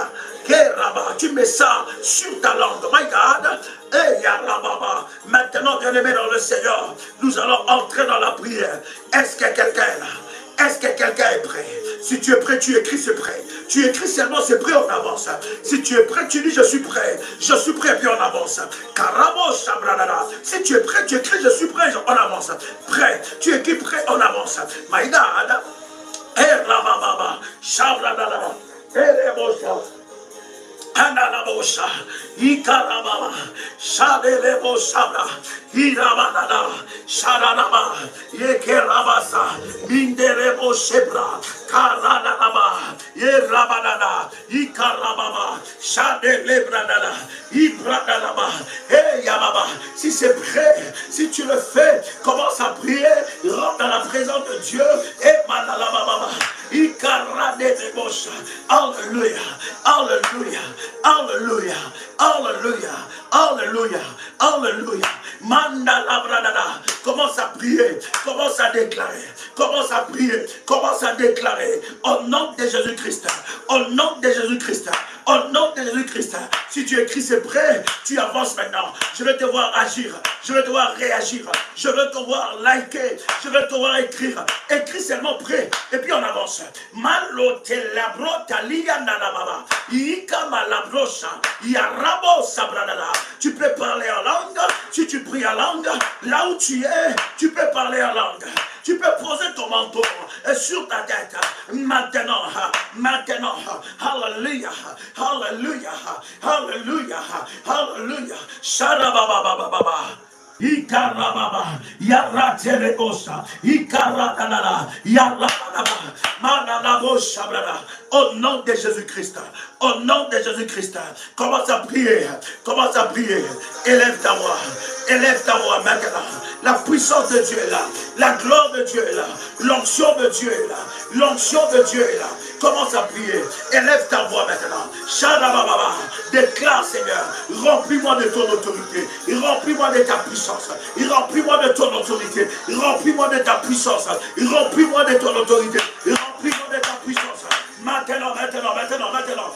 Tu mets ça sur ta langue. My God. Et Yarababa. Maintenant, bien-aimé dans le Seigneur, nous allons entrer dans la prière. Est-ce que quelqu'un est là? Est-ce que quelqu'un est prêt? Si tu es prêt, tu écris c'est prêt. Tu écris seulement c'est prêt, on avance. Si tu es prêt, tu dis je suis prêt, puis on avance. Karabo Shabradada. Si tu es prêt, tu écris je suis prêt, on avance. Prêt, tu écris prêt, on avance. Maïdad. Et Rabababa. Shabradada. Et Rebosha. Ananabosha, Ikarababa, Shadelebo Shabra, Irabanada, Shadanaba, Yekerabasa, Minderebo Shebra, Karanaba, Yerabadada, Ikarababa, Shadelebradada, Ibradadaba, Hey Yababa. Si c'est prêt, si tu le fais, commence à prier, rentre dans la présence de Dieu, et Manalababa, Ikaradebosha. Alléluia, Alléluia. Alléluia, Alléluia, Alléluia, Alléluia. Manda bradada. Commence à prier, commence à déclarer, commence à prier, commence à déclarer au nom de Jésus-Christ, au nom de Jésus-Christ, Au nom de Jésus-Christ, si tu écris, c'est prêt, tu avances maintenant. Je veux te voir agir, je veux te voir réagir, je veux te voir liker, je veux te voir écrire. Écris seulement prêt, et puis on avance. Malo te labro talia nanababa, ikama labrocha, yarabo sabranala. Tu peux parler en langue, si tu pries en langue, là où tu es, tu peux parler en langue. Tu peux poser ton manteau sur ta tête. Maintenant, maintenant, Alléluia, Alléluia, Alléluia, Alléluia. Sharababababa. Ikarababa, Yaratelebosa, Ikaradana, Yarababa, Mananabosha, au nom de Jésus-Christ, au nom de Jésus-Christ, commence à prier, commence à prier, élève ta voix maintenant. La puissance de Dieu est là, la gloire de Dieu est là, l'onction de Dieu est là, l'onction de Dieu est là. Commence à prier, élève ta voix maintenant. Shadababa, déclare Seigneur, remplis-moi de ton autorité, remplis-moi de ta puissance, remplis-moi de ton autorité, remplis-moi de ta puissance, remplis-moi de ton autorité, remplis-moi de ta puissance. Maintenant, maintenant, maintenant, maintenant.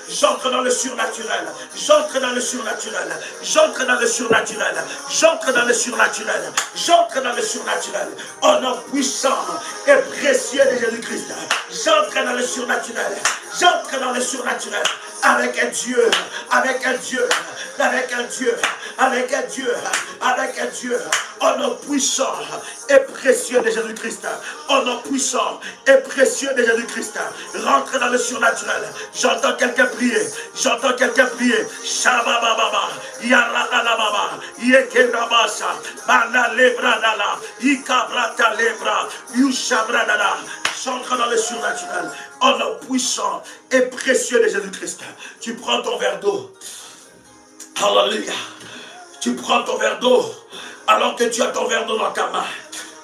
J'entre dans le surnaturel. J'entre dans le surnaturel. J'entre dans le surnaturel. J'entre dans le surnaturel. J'entre dans le surnaturel. Au nom puissant et précieux de Jésus-Christ. J'entre dans le surnaturel. J'entre dans le surnaturel. Avec un Dieu. Avec un Dieu. Avec un Dieu. Avec un Dieu. Avec un Dieu. Au nom puissant et précieux de Jésus-Christ. Au nom puissant et précieux de Jésus-Christ. Rentre dans le surnaturel. J'entends quelqu'un prier. J'entends quelqu'un prier. Shabababa. Yaradalababa. Yekerabasa. Bana lebradala. Ikabrata lebra. Yushabradala. J'entre dans le surnaturel. Au nom puissant et précieux de Jésus-Christ. Tu prends ton verre d'eau. Alléluia. Tu prends ton verre d'eau. Alors que tu as ton verre d'eau dans ta main.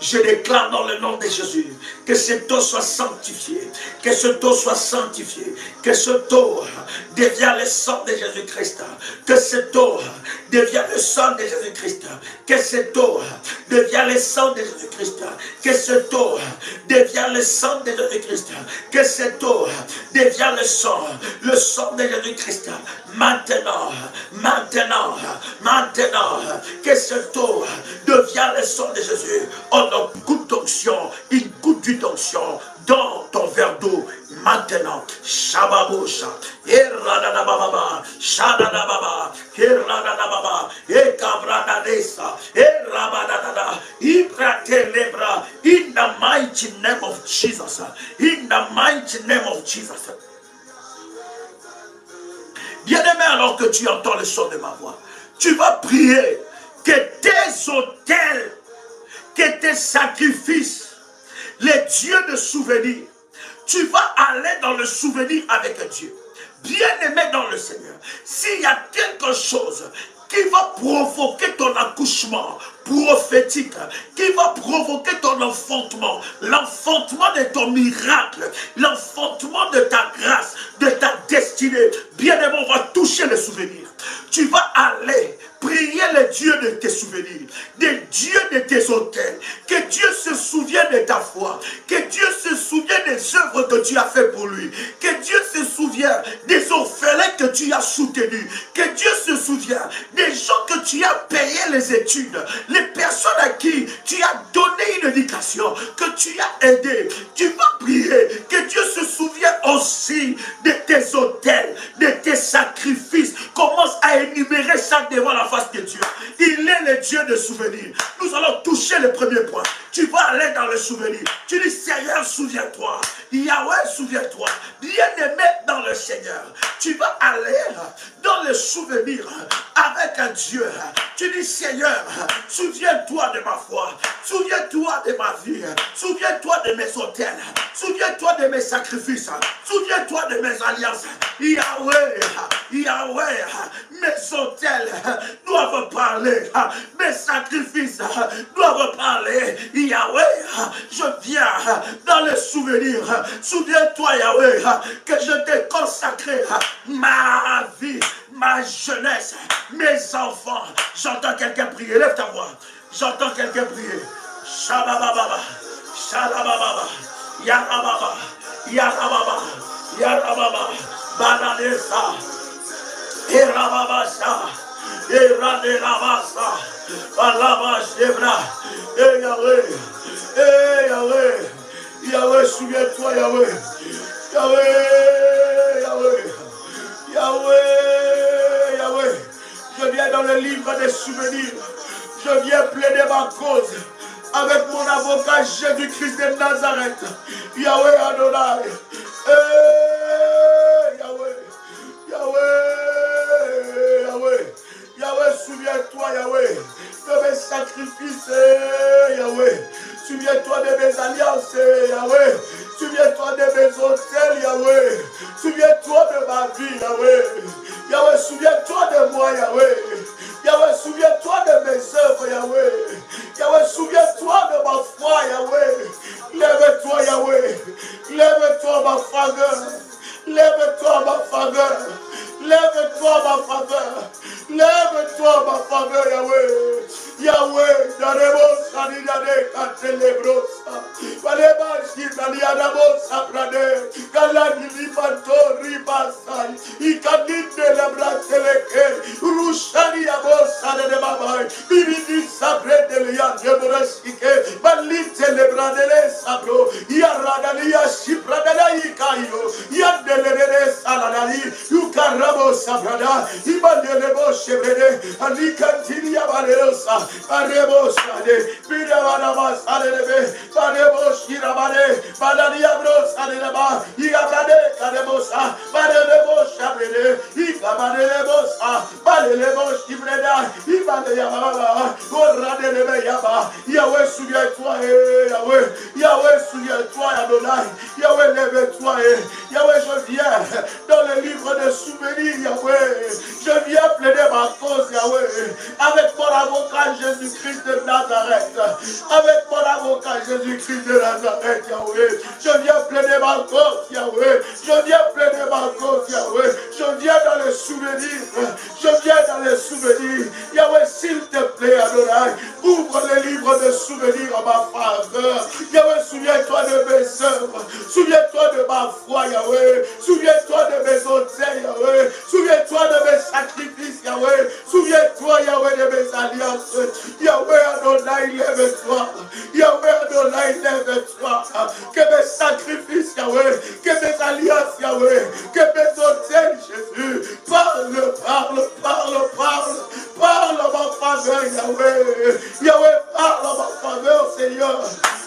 Je déclare dans le nom de Jésus que cette eau soit sanctifiée, que cette eau soit sanctifiée, que cette eau devienne le sang de Jésus-Christ, que cette eau devienne le sang de Jésus-Christ, que cette eau devienne le sang de Jésus-Christ, que cette eau devienne le sang de Jésus-Christ, que cette eau devienne le sang de Jésus-Christ, maintenant, maintenant, maintenant, que cette eau devienne le sang de Jésus. On a une goutte d'onction, une goutte d'onction dans ton verre d'eau maintenant. Shababosha, Eradababa, Shadababa, Eradababa, Ekabradadesa, Erabadada, Ibratelebra, in the mighty name of Jesus. In the mighty name of Jesus. Bien-aimé, alors que tu entends le son de ma voix, tu vas prier que tes autels, que tes sacrifices, les dieux de souvenir, tu vas aller dans le souvenir avec Dieu. Bien-aimé dans le Seigneur, s'il y a quelque chose qui va provoquer ton accouchement prophétique, qui va provoquer ton enfantement, l'enfantement de ton miracle, l'enfantement de ta grâce, de ta destinée, bien-aimé, on va toucher les souvenirs. Tu vas aller prier le Dieu de tes souvenirs, le Dieu de tes autels, que Dieu se souvienne de ta foi, que Dieu se souvienne des œuvres que tu as fait pour lui, que Dieu se souvienne des orphelins que tu as soutenus, que Dieu se souvienne des gens que tu as payé les études, les personnes à qui tu as donné une éducation, que tu as aidé. Tu vas prier que Dieu se souvienne aussi de tes autels, de tes sacrifices. Commence à énumérer ça devant la face de Dieu. Il est le Dieu de souvenirs. Nous allons toucher le premier point. Tu vas aller dans le souvenir. Tu dis, Seigneur, souviens-toi. Yahweh, souviens-toi. Bien-aimé dans le Seigneur. Tu vas aller dans le souvenir avec un Dieu. Tu dis, Seigneur, souviens-toi de ma foi. Souviens-toi de ma vie. Souviens-toi de mes autels. Souviens-toi de mes sacrifices. Souviens-toi de mes alliances. Yahweh, Yahweh, mes autels doivent parler. Mes sacrifices doivent parler. Yahweh, je viens dans le souvenir. Souviens-toi, Yahweh, que je t'ai consacré ma vie, ma jeunesse, mes enfants. J'entends quelqu'un prier. Lève ta voix. J'entends quelqu'un prier. Shabababa, Shalababa, Yarababa, Yarababa, Yarababa, Bananesa, Erababasa, Eradelabasa, Balabashebra, Yahweh, Yahweh, Yahweh, souviens-toi, Yahweh, Yahweh, Yahweh, Yahweh, Yahweh, je viens dans le livre des souvenirs, je viens plaider ma cause avec mon avocat Jésus-Christ de Nazareth, Yahweh Adonai, Yahweh, Yahweh, Yahweh, Yahweh, souviens-toi, Yahweh, de mes sacrifices, Yahweh, souviens-toi de mes alliances, Yahweh, souviens-toi de mes hôtels, Yahweh, souviens-toi de ma vie, Yahweh, Yahweh, souviens-toi de moi, Yahweh, Yahweh, souviens-toi de mes œuvres, Yahweh, Yahweh, souviens-toi de ma foi, Yahweh, lève-toi, Yahweh, lève-toi ma faveur, lève-toi ma faveur, lève-toi ma faveur, lève-toi ma faveur, Yahweh, Yahweh, Daremos, Sanidade, Catelebrosa, Valeba, Shitaliadamos, Saprade, Galani, Lipanto, Ribasai, Icaninde, Labrateleke, Rushani, Amos, Sade Babai, Bibidi, Sabre, Delia, Deborasike, Balite, Lebradele, Sabro, Yaradalia, Shipradela, Ikayo, Yandelere, Saladali, Yukarabo, Sabrada, Ibandelebo, Chevrede, Alicatinia, Valerosa, Parebo, Sade, Pidavanamas, Alebe, Parebo, Shirabade, Badalia Bros, Adeleba, Iabrade, Cadebosa, Badebo, Chabrede, Icabadebosa, Badebo, Shibreda, Ibadeyaba, Oradebe Yaba, Yahweh, souviens-toi, Yahweh, Yahweh, souviens-toi, Adonai, Yahweh, lève-toi, Yahweh, je viens dans le livre de souvenirs, Yahweh, je viens plaider ma cause, Yahweh, avec mon avocat Jésus-Christ de Nazareth, avec mon avocat Jésus-Christ de Nazareth, Yahweh, je viens plaider ma cause, Yahweh, je viens plaider ma cause, Yahweh, je viens dans les souvenirs, je viens dans les souvenirs, Yahweh, s'il te plaît, Adonai, ouvre les livres de souvenirs en ma faveur, Yahweh, souviens-toi de mes œuvres, souviens-toi de ma foi, Yahweh, souviens-toi de mes hôtels, Yahweh, souviens-toi de mes sacrifices, Yahweh, souviens-toi, Yahweh, de mes alliances, Yahweh, Adonai, lève-toi, Yahweh, Adonai, lève-toi, que mes sacrifices, Yahweh, que mes alliances, Yahweh, que mes hôtels, Jésus, parle, parle, parle, parle, parle en ma faveur, Yahweh, Yahweh, parle en ma faveur, Seigneur.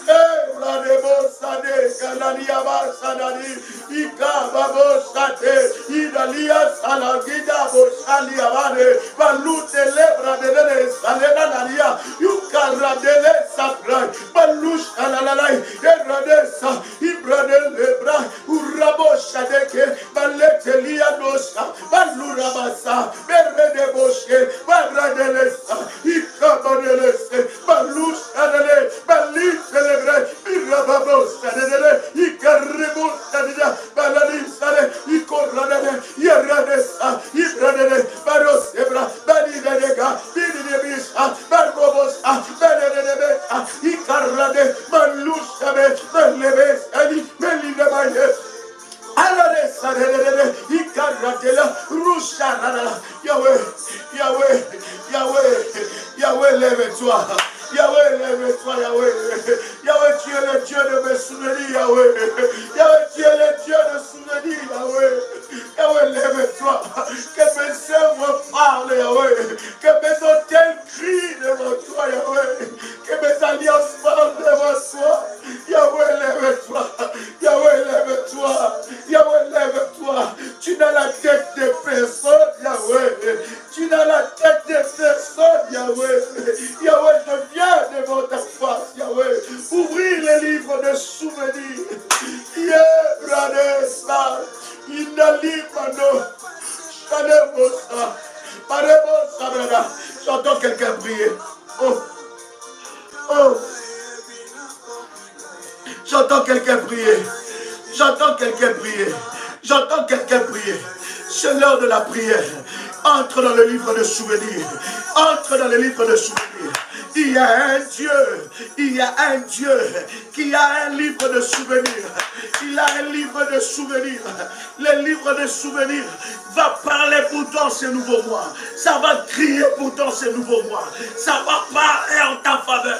Bradebo Sade, Kanaliaba Sadani, Ika Babo Sate, Idalia Salagida Boshali Abade, Balute Lebra de Salena Naria, Yukaradele Sakrai, Balush Alalai, Eradesa, Ibrade Lebra, Urabo Shadeke, Balete Liadosa, Balurabasa, Berede Boshe, Baradelesa, Ika Badelese, Balush Adele, Balit Celebre, Irababos, Icarribus, Baladi Sale, Icorradele, Yaradesa, Ibradele, Baros Ebra, Balidega, Bidibisa, Barbobosa, Beledebesa, Icarrade, Malusabe, Belebes, Ali, Belidebaye. Yahweh, Yahweh, Yahweh, Yahweh, lève-toi. Yahweh, lève-toi, Yahweh. Yahweh, tu es le Dieu de mes souvenirs, Yahweh. Yahweh, tu es le Dieu de souvenirs, Yahweh. Yahweh, lève-toi. Que mes œuvres parlent, Yahweh. Que mes hôtels crient devant toi, Yahweh. Que mes alliances parlent devant toi. Yahweh, lève-toi. Yahweh, lève-toi. Yahweh, lève-toi. Tu n'as la tête de personne, Yahweh. Tu n'as la tête de personne, Yahweh. Yahweh, je viens devant ta face, Yahweh. Ouvrir les livres de souvenirs. Yebradesa. Inalimano. Chanebosa. Parebosa, brada. J'entends quelqu'un prier. Oh. Oh. J'entends quelqu'un prier. J'entends quelqu'un prier. J'entends quelqu'un prier. C'est l'heure de la prière. Entre dans le livre de souvenirs. Entre dans le livre de souvenirs. Il y a un Dieu, il y a un Dieu qui a un livre de souvenirs. Il a un livre de souvenirs. Le livre de souvenirs va parler pour toi ce nouveau mois. Ça va crier pour toi ce nouveau mois. Ça va parler en ta faveur.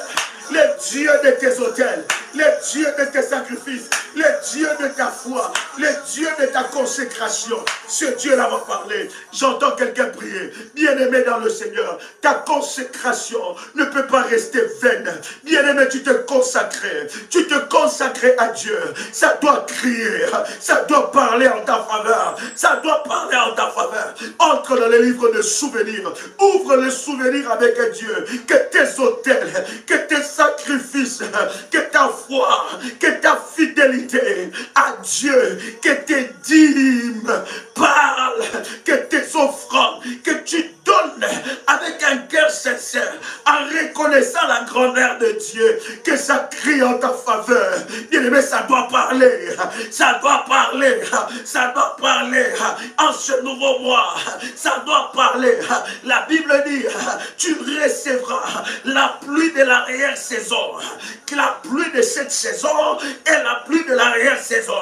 Le Dieu de tes autels, le Dieu de tes sacrifices, le Dieu de ta foi, le Dieu de ta consécration. Ce Dieu-là va parler. J'entends quelqu'un prier. Bien-aimé dans le Seigneur, ta consécration ne peut pas rester vaine. Bien-aimé, tu te consacrais. Tu te consacrais à Dieu. Ça doit crier. Ça doit parler en ta faveur. Ça doit parler en ta faveur. Entre dans les livres de souvenirs. Ouvre les souvenirs avec Dieu. Que tes autels, que tes sacrifices, que ta foi, que ta fidélité à Dieu, que tes dîmes parlent, que tes offrandes, que tu donnes avec un cœur sincère, en reconnaissant la grandeur de Dieu, que ça crie en ta faveur. Bien-aimé, ça doit parler, ça doit parler, ça doit parler en ce nouveau mois, ça doit parler. La Bible dit, tu recevras la pluie de l'arrière-saison, que la pluie de cette saison est la pluie de l'arrière-saison,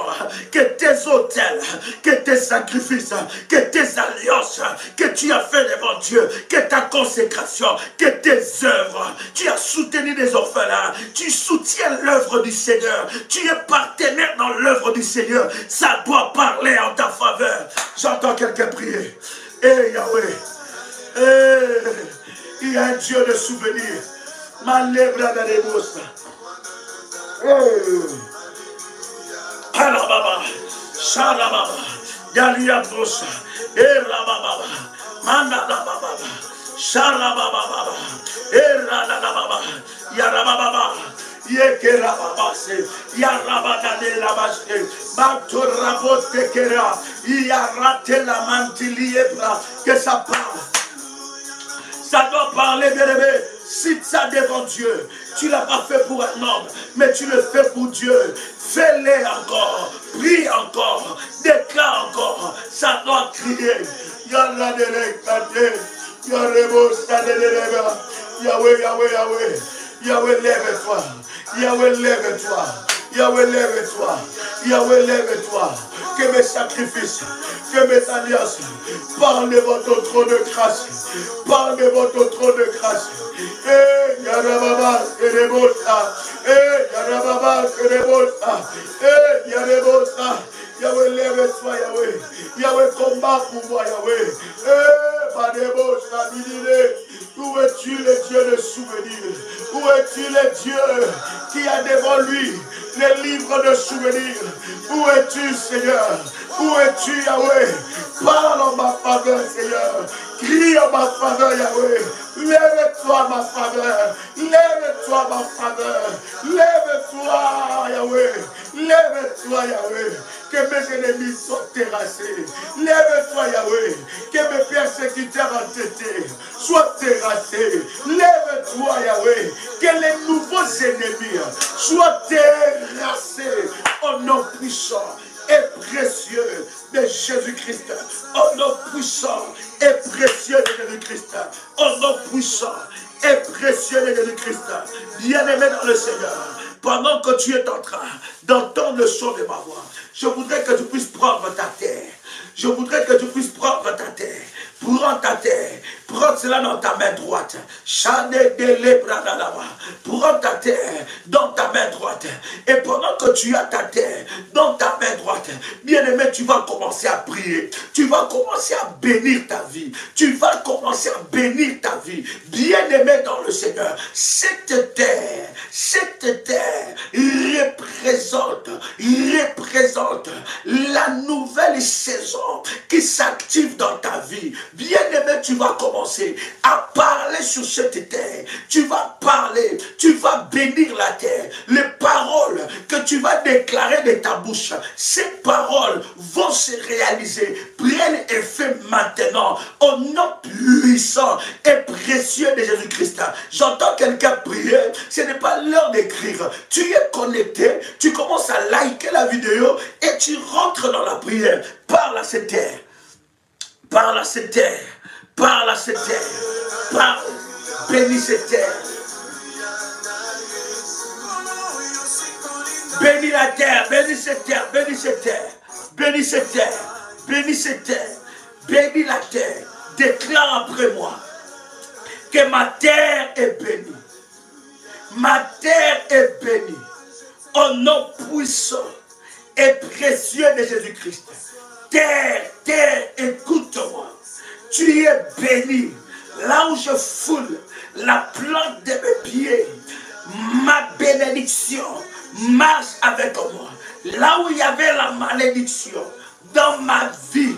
que tes autels, que tes sacrifices, que tes alliances, que tu as fait devant Dieu, que ta consécration, que tes œuvres, tu as soutenu des orphelins, tu soutiens l'œuvre du Seigneur, tu es partenaire dans l'œuvre du Seigneur, ça doit parler en ta faveur. J'entends quelqu'un prier. Eh Yahweh, il y a un Dieu de souvenirs. Malebra de Rebosa. Alababa, Sharababa, Yalia Brosa, Erababa, Mandalababa, Sharababa, Erababa, Yarababa, Yekerababa, Yarababa de la Basse, Batorabote Kera, Yarate la Mantiliebra, que ça parle. Ça doit parler, bien-aimé. Cite ça devant Dieu. Tu ne l'as pas fait pour un homme, mais tu le fais pour Dieu. Fais-le encore. Prie encore. Déclare encore. Ça doit crier. Yahweh, Yahweh, Yahweh. Yahweh, lève-toi. Yahweh, lève-toi. Yahweh, lève-toi. Yahweh, lève-toi. Que mes sacrifices, que mes alliances parlent de votre trône de grâce. Parle de votre trône de grâce. Eh, Yarababa, Kerebosa. Eh, Yarababa, Kerebosa. Eh, Yarebosa. Yahweh, lève-toi, Yahweh. Yahweh, combat pour moi, Yahweh. Eh, Badebosa, Bidile. Où es-tu, le Dieu de souvenirs? Où es-tu, le Dieu qui a devant lui les livres de souvenirs? Où es-tu, Seigneur? Où es-tu, Yahweh? Parle en ma faveur, Seigneur. Crie en ma faveur, Yahweh. Lève-toi, ma faveur. Lève-toi, ma faveur. Lève-toi, Yahweh. Lève-toi, Yahweh. Que mes ennemis soient terrassés. Lève-toi, Yahweh. Que mes persécuteurs entêtés soient terrassés. Lève-toi, Yahweh. Que les nouveaux ennemis soient terrassés. Au nom puissant et précieux de Jésus-Christ. Au nom puissant et précieux de Jésus-Christ. Au nom puissant et précieux de Jésus-Christ. Bien-aimé dans le Seigneur, pendant que tu es en train d'entendre le son de ma voix, je voudrais que tu puisses prendre ta terre. Je voudrais que tu puisses prendre ta terre. Prends ta terre. Prends cela dans ta main droite. Prends ta terre dans ta main droite. Et pendant que tu as ta terre dans ta main droite, bien-aimé, tu vas commencer à prier. Tu vas commencer à bénir ta vie. Tu vas commencer à bénir ta vie. Bien-aimé dans le Seigneur, cette terre représente la nouvelle saison qui s'active dans ta vie. Bien-aimé, tu vas commencer à parler sur cette terre. Tu vas parler, tu vas bénir la terre. Les paroles que tu vas déclarer de ta bouche, ces paroles vont se réaliser. Prennent effet maintenant au nom puissant et précieux de Jésus-Christ. J'entends quelqu'un prier. Ce n'est pas l'heure d'écrire. Tu es connecté, tu commences à liker la vidéo et tu rentres dans la prière. Parle à cette terre. Parle à cette terre. Parle à cette terre. Parle. Bénis cette terre. Bénis la terre, bénis cette terre, bénis cette terre, bénis cette terre, bénis cette terre, bénis la terre. Déclare après moi que ma terre est bénie. Ma terre est bénie. Au nom puissant et précieux de Jésus-Christ. Terre, terre, écoute-moi. Tu es béni. Là où je foule la plante de mes pieds, ma bénédiction marche avec moi. Là où il y avait la malédiction dans ma vie,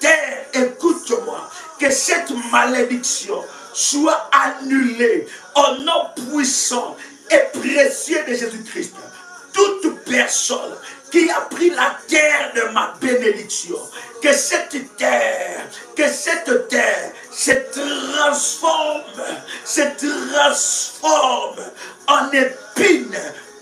terre, écoute-moi. Que cette malédiction soit annulée au nom puissant et précieux de Jésus-Christ. Toute personne qui a pris la terre de ma bénédiction, que cette terre se transforme en épine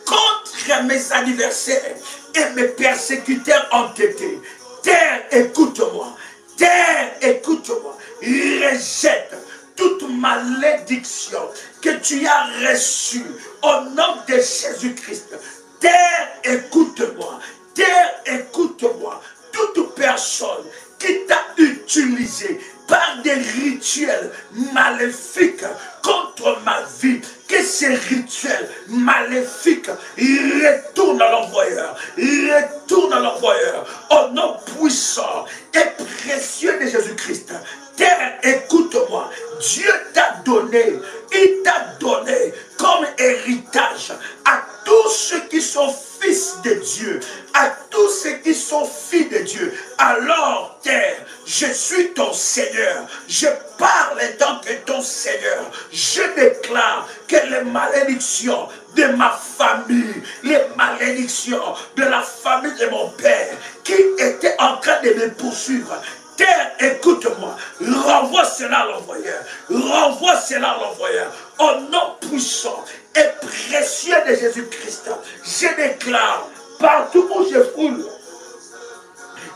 contre mes adversaires et mes persécuteurs entêtés. Terre, écoute-moi. Terre, écoute-moi. Rejette toute malédiction que tu as reçue au nom de Jésus-Christ. Terre, écoute-moi. Terre, écoute-moi. Toute personne qui t'a utilisé par des rituels maléfiques contre ma vie, que ces rituels maléfiques retournent à l'envoyeur. Retournent à l'envoyeur. Au nom puissant et précieux de Jésus-Christ. Terre, écoute-moi. Dieu t'a donné, il t'a donné comme héritage à tous ceux qui sont fils de Dieu, à tous ceux qui sont filles de Dieu. Alors, terre, je suis ton Seigneur. Je parle en tant que ton Seigneur. Je déclare que les malédictions de ma famille, les malédictions de la famille de mon père, qui étaient en train de me poursuivre, terre, écoute-moi, renvoie cela à l'envoyeur, renvoie cela à l'envoyeur, au nom puissant et précieux de Jésus-Christ. Je déclare, partout où je foule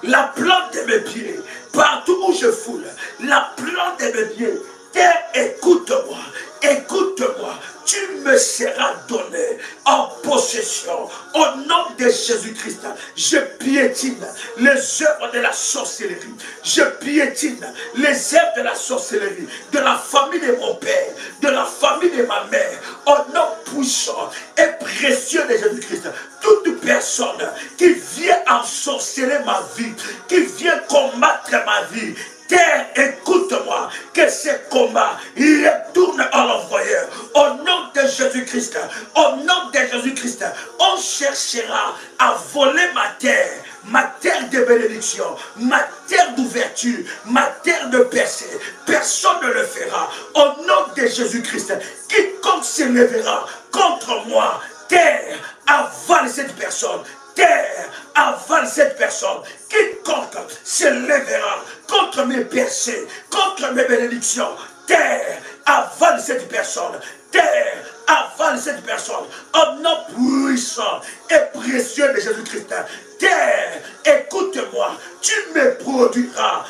la plante de mes pieds, partout où je foule la plante de mes pieds, terre, écoute-moi, écoute-moi, tu me seras donné en possession. Au nom de Jésus-Christ, je piétine les œuvres de la sorcellerie. Je piétine les œuvres de la sorcellerie, de la famille de mon père, de la famille de ma mère. Au nom puissant et précieux de Jésus-Christ, toute personne qui vient ensorceler ma vie, qui vient combattre ma vie, terre, écoute-moi, que ces combats retournent à l'envoyeur. Au nom de Jésus-Christ, au nom de Jésus-Christ, on cherchera à voler ma terre de bénédiction, ma terre d'ouverture, ma terre de percée. Personne ne le fera. Au nom de Jésus-Christ, quiconque se lèvera contre moi, terre, avale cette personne. Terre, avale cette personne. Quiconque se lèvera contre mes percées, contre mes bénédictions, terre, avale cette personne. Terre, avale cette personne. Au nom puissant et précieux de Jésus-Christ. Terre, écoute-moi. Tu me produiras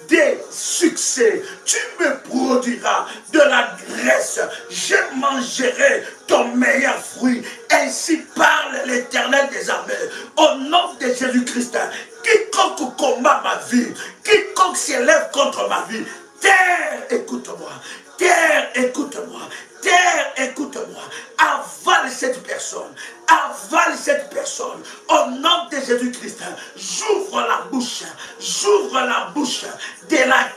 des succès, tu me produiras de la graisse, je mangerai ton meilleur fruit. Ainsi parle l'Éternel des armées. Au nom de Jésus-Christ, quiconque combat ma vie, quiconque s'élève contre ma vie, terre, écoute-moi, terre, écoute-moi, terre, écoute-moi, avale cette personne, avale cette personne. Au nom de Jésus-Christ, j'ouvre la bouche de la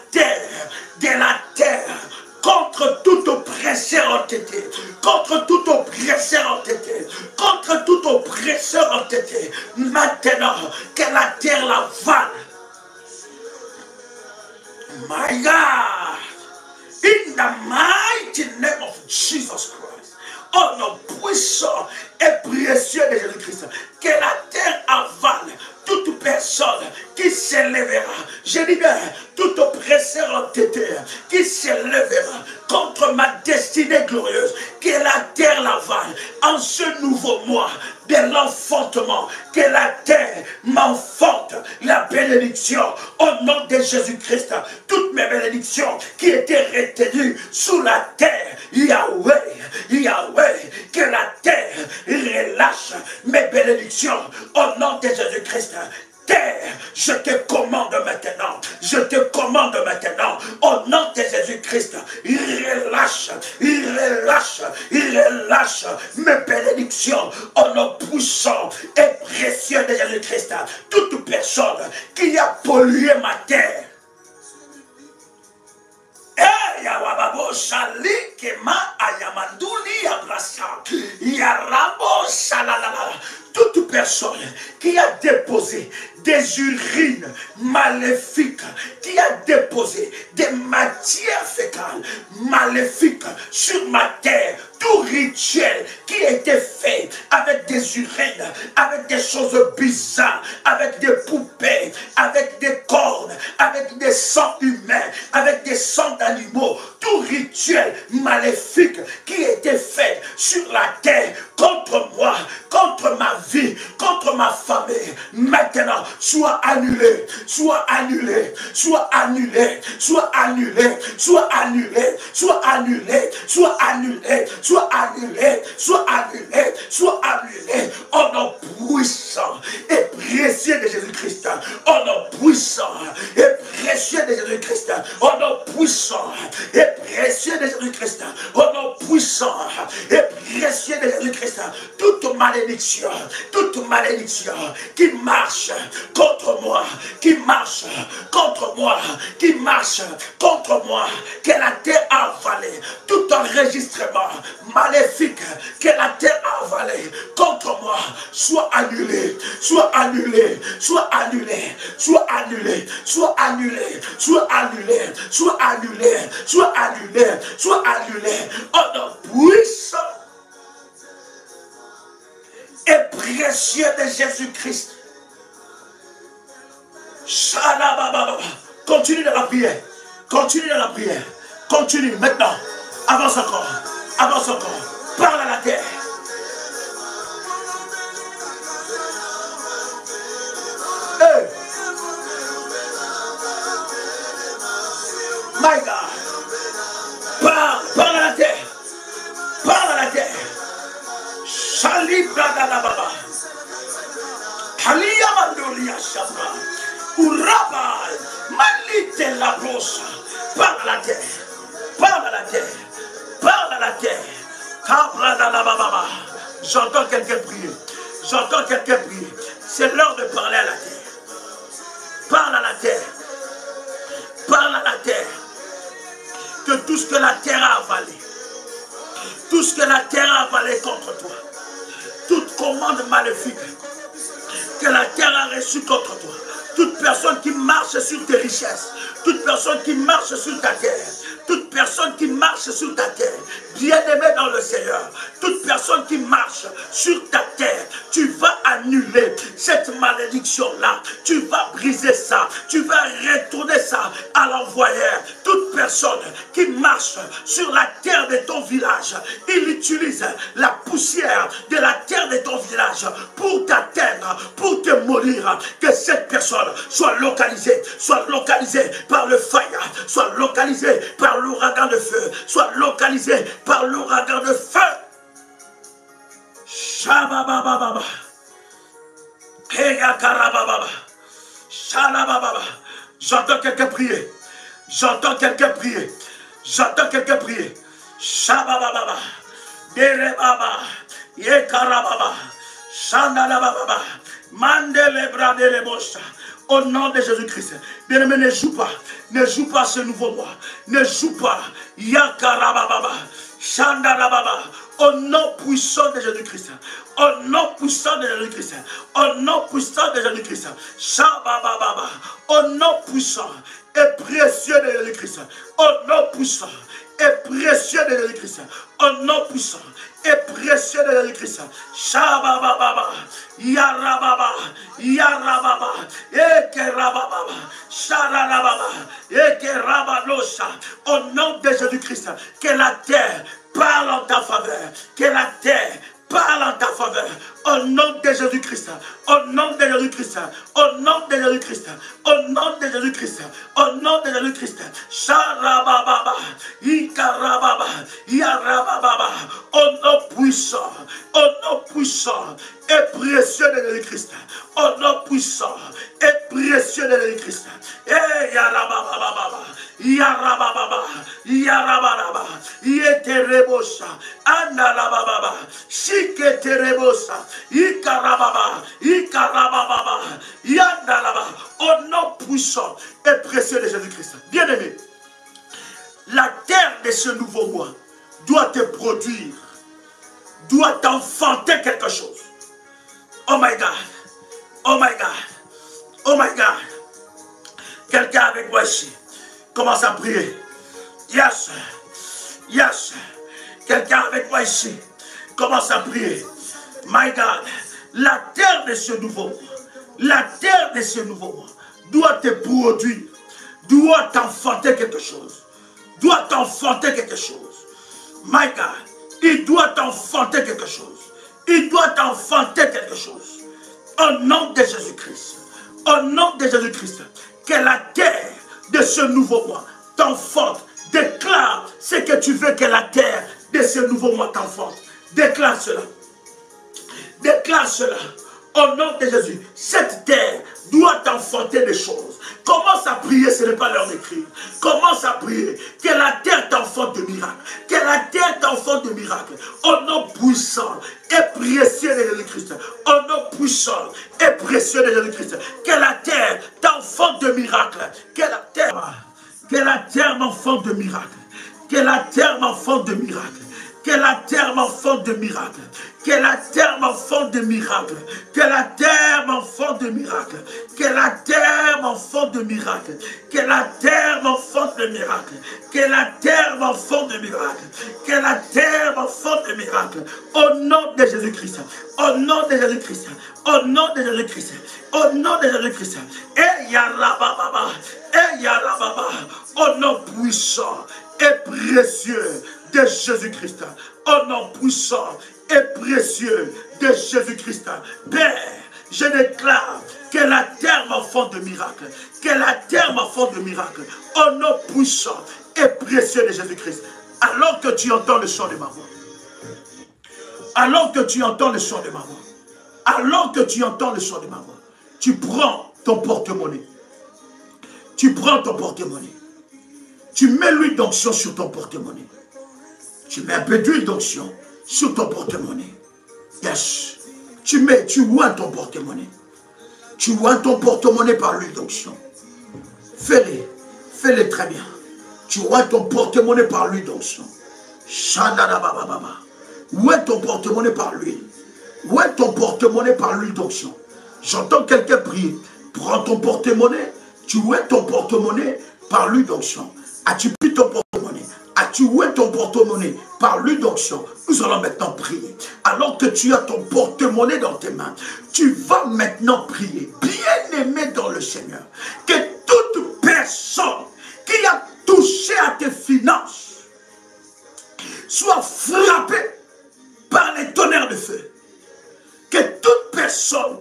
terre, contre tout oppresseur entêté, contre tout oppresseur entêté, contre tout oppresseur entêté. Maintenant, que la terre l'avale. My God, in the mighty name of Jesus Christ, au nom puissant et précieux de Jésus-Christ, que la terre avale toute personne qui s'élèvera, je dis bien, tout oppresseur entêté qui s'élèvera contre ma destinée glorieuse, que la terre l'avale en ce nouveau mois de l'enfantement, que la terre m'enfante la bénédiction au nom de Jésus-Christ. Toutes mes bénédictions qui étaient retenues sous la terre, Yahweh, Yahweh, que la terre relâche mes bénédictions au nom de Jésus-Christ. Terre, je te commande maintenant, je te commande maintenant, au nom de Jésus-Christ, relâche, relâche, relâche mes bénédictions au nom puissant et précieux de Jésus-Christ. Toute personne qui a pollué ma terre, Yawababo Shali Kema Ayamanduli Abrasa Yarabo Shalalala. Toute personne qui a déposé des urines maléfiques, qui a déposé des matières fécales maléfiques sur ma terre, tout rituel qui a été fait avec des urines, avec des choses bizarres, avec des poupées, avec des cornes, avec des sangs humains, avec des sangs d'animaux, tout rituel maléfique qui a été fait sur la terre contre moi, contre ma vie, contre ma famille, maintenant soit annulé, soit annulé, soit annulé, soit annulé, soit annulé, soit annulé, soit annulé, soit annulé, soit annulé, soit annulé, au nom puissant et précieux de Jésus-Christ, au nom puissant et précieux de Jésus-Christ, au nom puissant et précieux de Jésus-Christ, au nom puissant et précieux de Jésus-Christ, toute malédiction qui marche contre moi, qui marche contre moi, qui marche contre moi, que la terre a avalé, tout enregistrement maléfique que la terre a avalé contre moi, soit annulé, soit annulé, soit annulé, soit annulé, soit annulé, soit annulé, soit annulé, soit annulé, soit annulé, au nom puissant et précieux de Jésus-Christ. Continue dans la prière. Continue dans la prière. Continue maintenant. Avance encore. Avance encore. Parle à la terre. Hey. My God. Parle à la terre. Parle à la terre. Shalibra Baba. Halia Mandolia Shabra. Uraba. Malite la brosse. Parle à la terre. Parle à la terre. Parle à la terre. Kabra Baba. J'entends quelqu'un prier. J'entends quelqu'un prier. C'est l'heure de parler à la terre. Parle à la terre. Parle à la terre. Que tout ce que la terre a avalé, tout ce que la terre a avalé contre toi, toute commande maléfique que la terre a reçue contre toi, toute personne qui marche sur tes richesses, toute personne qui marche sur ta terre, toute personne qui marche sur ta terre, bien-aimé dans le Seigneur, toute personne qui marche sur ta terre, tu vas annuler cette malédiction-là, tu vas briser ça, tu vas retourner ça à l'envoyeur. Toute personne qui marche sur la terre de ton village, il utilise la poussière de la terre de ton village pour t'atteindre, pour te mourir. Que cette personne soit localisée par le fire, soit localisée par l'ouragan de feu, soit localisée par l'ouragan de feu. Shababababa. Heyakarabababa. Shalabababa. J'entends quelqu'un prier. J'entends quelqu'un prier. J'entends quelqu'un prier. Shababababa. Derebaba. Yekarababa. Shandalababa. Mandelebradelemosa. Au nom de Jésus-Christ. Bien-aimé, ne joue pas ce nouveau mois. Ne joue pas. Yakarababa. Shandalababa. Au nom puissant de Jésus-Christ. Au nom puissant de Jésus-Christ. Au nom puissant de Jésus-Christ. Shabababa. Au nom puissant et précieux de Jésus-Christ. Au nom puissant et précieux de Jésus-Christ. Au nom puissant et précieux de Jésus-Christ. Shabababa. Yarababa. Yarababa. Ekerababa. Sharababa. Ekerabalosa. Au nom de Jésus-Christ. Que la terre parle en ta faveur. Que la terre parle en ta faveur. Au nom de Jésus-Christ. Au nom de Jésus-Christ. Au nom de Jésus-Christ. Au nom de Jésus-Christ. Au nom de Jésus-Christ. Sharababa. Ikarababa. Yarababa. Au nom puissant. Au nom puissant et précieux de Jésus-Christ. Au nom puissant et précieux de Jésus-Christ. Eh, Yarababa. Yarababa. Yarababa. Yeterebosa. Analababa. Shiketerebosa. Ikarababa. Ikarababa. Yandalaba. Au nom puissant et précieux de Jésus-Christ. Bien-aimé, la terre de ce nouveau mois doit te produire, doit t'enfanter quelque chose. Oh my God. Oh my God. Oh my God. Quelqu'un avec moi ici commence à prier. Yes. Yes. Quelqu'un avec moi ici commence à prier. My God. La terre de ce nouveau mois, la terre de ce nouveau mois doit te produire, doit t'enfanter quelque chose. Doit t'enfanter quelque chose. My God. Il doit t'enfanter quelque chose. Il doit t'enfanter quelque chose. Au nom de Jésus-Christ. Au nom de Jésus-Christ. Que la terre de ce nouveau mois t'enfante. Déclare ce que tu veux que la terre de ce nouveau mois t'enfante. Déclare cela. Déclare cela. Au nom de Jésus, cette terre doit t'enfanter des choses. Commence à prier, ce n'est pas l'heure d'écrire. Commence à prier. Que la terre t'enfante de miracles. Que la terre t'enfante de miracles. Au nom puissant et précieux de Jésus-Christ. Au nom puissant et précieux de Jésus-Christ. Que la terre t'enfante de miracles. Que la terre m'enfante de miracles. Que la terre m'enfante de miracles. Que la terre m'enfante de miracles. Que la terre m'enfante de miracles. Que la terre m'enfante de miracles. Que la terre m'enfante de miracles. Que la terre m'enfante de miracles. Que la terre m'enfante de miracles. Que la terre m'enfante de miracles. Au nom de Jésus-Christ. Au nom de Jésus-Christ. Au nom de Jésus-Christ. Au nom de Jésus-Christ. Et Yarababa. Et Yarababa. Au nom puissant et précieux de Jésus-Christ. Au nom puissant et précieux de Jésus-Christ. Père, je déclare que la terre m'enfante de miracles. Que la terre m'enfante de miracles. Au nom puissant et précieux de Jésus-Christ. Alors que tu entends le son de ma voix. Alors que tu entends le son de ma voix. Alors que tu entends le son de ma voix. Tu prends ton porte-monnaie. Tu prends ton porte-monnaie. Tu mets l'huile d'onction sur ton porte-monnaie. Tu mets un peu d'huile d'onction sur ton porte-monnaie. Yes. Tu oins ton porte-monnaie. Tu oins ton porte-monnaie par l'huile d'onction. Fais-le très bien. Tu oins ton porte-monnaie par l'huile d'onction. Shandadabababa. Oins ton porte-monnaie par l'huile. Oins ton porte-monnaie par l'huile d'onction. J'entends quelqu'un prier. Prends ton porte-monnaie. Tu oins ton porte-monnaie par l'huile d'onction. As-tu pris ton porte-monnaie? As-tu oué ton porte-monnaie par l'huile d'onction? Nous allons maintenant prier. Alors que tu as ton porte-monnaie dans tes mains, tu vas maintenant prier. Bien-aimé dans le Seigneur, que toute personne qui a touché à tes finances soit frappée par les tonnerres de feu. Que toute personne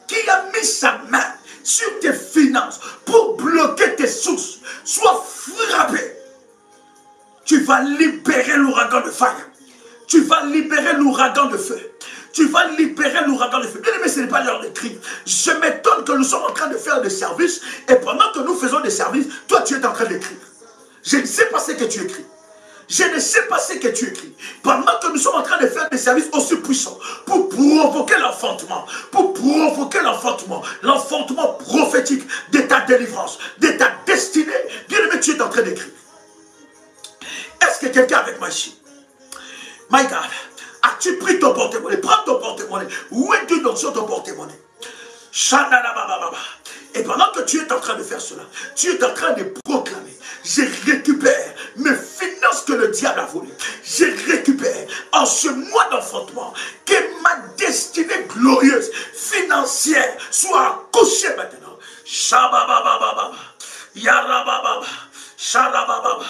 qui a mis sa main sur tes finances pour bloquer tes sources soit frappée. Tu vas libérer l'ouragan de fire. Tu vas libérer l'ouragan de feu. Tu vas libérer l'ouragan de feu. Bien aimé, ce n'est pas l'heure d'écrire. Je m'étonne que nous sommes en train de faire des services et pendant que nous faisons des services, toi tu es en train d'écrire. Je ne sais pas ce que tu écris. Je ne sais pas ce que tu écris. Pendant que nous sommes en train de faire des services aussi puissants pour provoquer l'enfantement, l'enfantement prophétique de ta délivrance, de ta destinée. Bien aimé, tu es en train d'écrire. Est-ce que quelqu'un avec moi ici? My God, as-tu pris ton porte-monnaie? Prends ton porte-monnaie. Où es-tu donc sur ton porte-monnaie? Et pendant que tu es en train de faire cela, tu es en train de proclamer: je récupère mes finances que le diable a volées. Je récupère en ce mois d'enfantement que ma destinée glorieuse financière soit accouchée maintenant. Shababababa, yarabababa, sharabababa.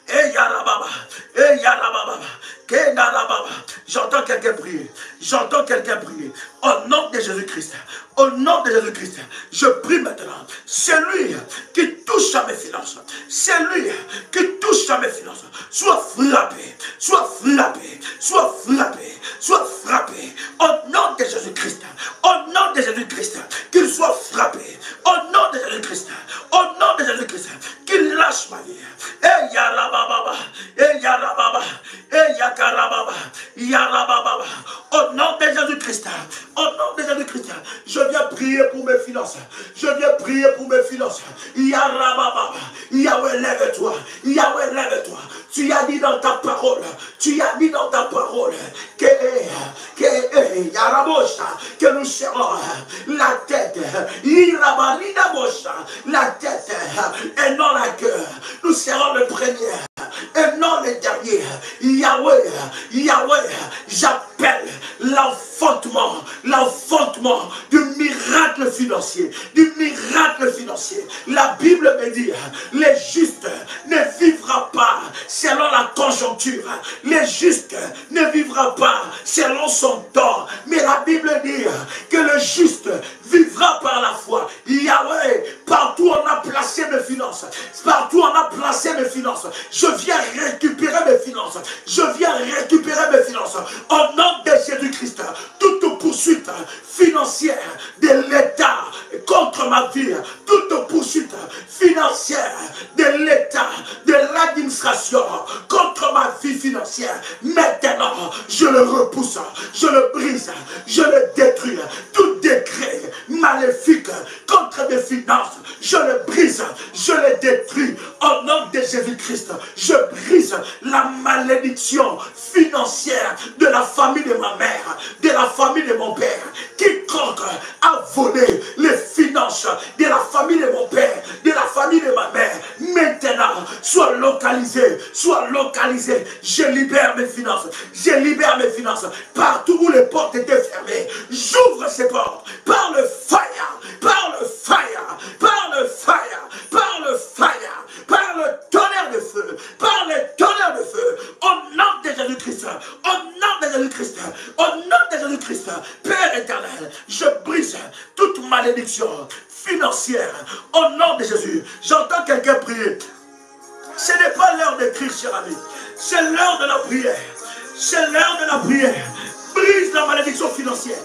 Et Yarababa, et Yarababa, Kenarababa. J'entends quelqu'un prier. J'entends quelqu'un prier. Au nom de Jésus-Christ. Au nom de Jésus-Christ. Je prie maintenant. C'est lui qui touche à mes finances. C'est lui qui touche à mes finances. Sois frappé. Sois frappé. Sois frappé. Sois frappé. Au nom de Jésus-Christ. Au nom de Jésus-Christ. Qu'il soit frappé. Au nom de Jésus-Christ. Au nom de Jésus-Christ. Qu'il lâche ma vie. Et Yarababa. Et Yarababa. Et Yakarababa. Yarababa. Au nom de Jésus-Christ. Au nom de Jésus-Christ. Je viens prier pour mes finances. Je viens prier pour mes finances. Yarababa. Yahweh, lève-toi. Yahweh, lève-toi. Tu as dit dans ta parole. Tu as dit dans ta parole que nous serons la tête. La tête et non la queue. Nous serons le premier et non le dernier. Yahweh, Yahweh, j'appelle l'enfantement du miracle financier, La Bible me dit, les justes ne vivra pas selon la conjoncture, les justes ne vivra pas selon son temps, mais la Bible dit que le juste vivra par la foi. Yahweh, partout on a placé mes finances, partout on a placé mes finances, je viens récupérer mes finances, je viens récupérer mes finances, au nom de Jésus-Christ. Toute poursuite financière de l'État contre ma vie, toute poursuite financière de l'État, de l'administration contre ma vie financière, maintenant je le repousse, je le brise, je le détruis. Tout décret maléfique contre mes finances, je le brise, je le détruis au nom de Jésus-Christ. Je brise la malédiction financière de la famille de ma mère, de la famille de mon père. Quiconque a volé les finances de la famille de mon père, de la famille de ma mère, maintenant soit localisé, soit localisé. Je libère mes finances, je libère mes finances. Partout où les portes étaient fermées, j'ouvre ces portes par le fire, par le fire, par le fire, par le fire, par le tonnerre de feu, par le tonnerre de feu, au nom de Jésus-Christ, au nom de Jésus-Christ, au nom de Jésus-Christ. Père éternel, je brise toute malédiction financière au nom de Jésus. J'entends quelqu'un prier. Ce n'est pas l'heure d'écrire, cher ami, c'est l'heure de la prière. C'est l'heure de la prière. Brise la malédiction financière.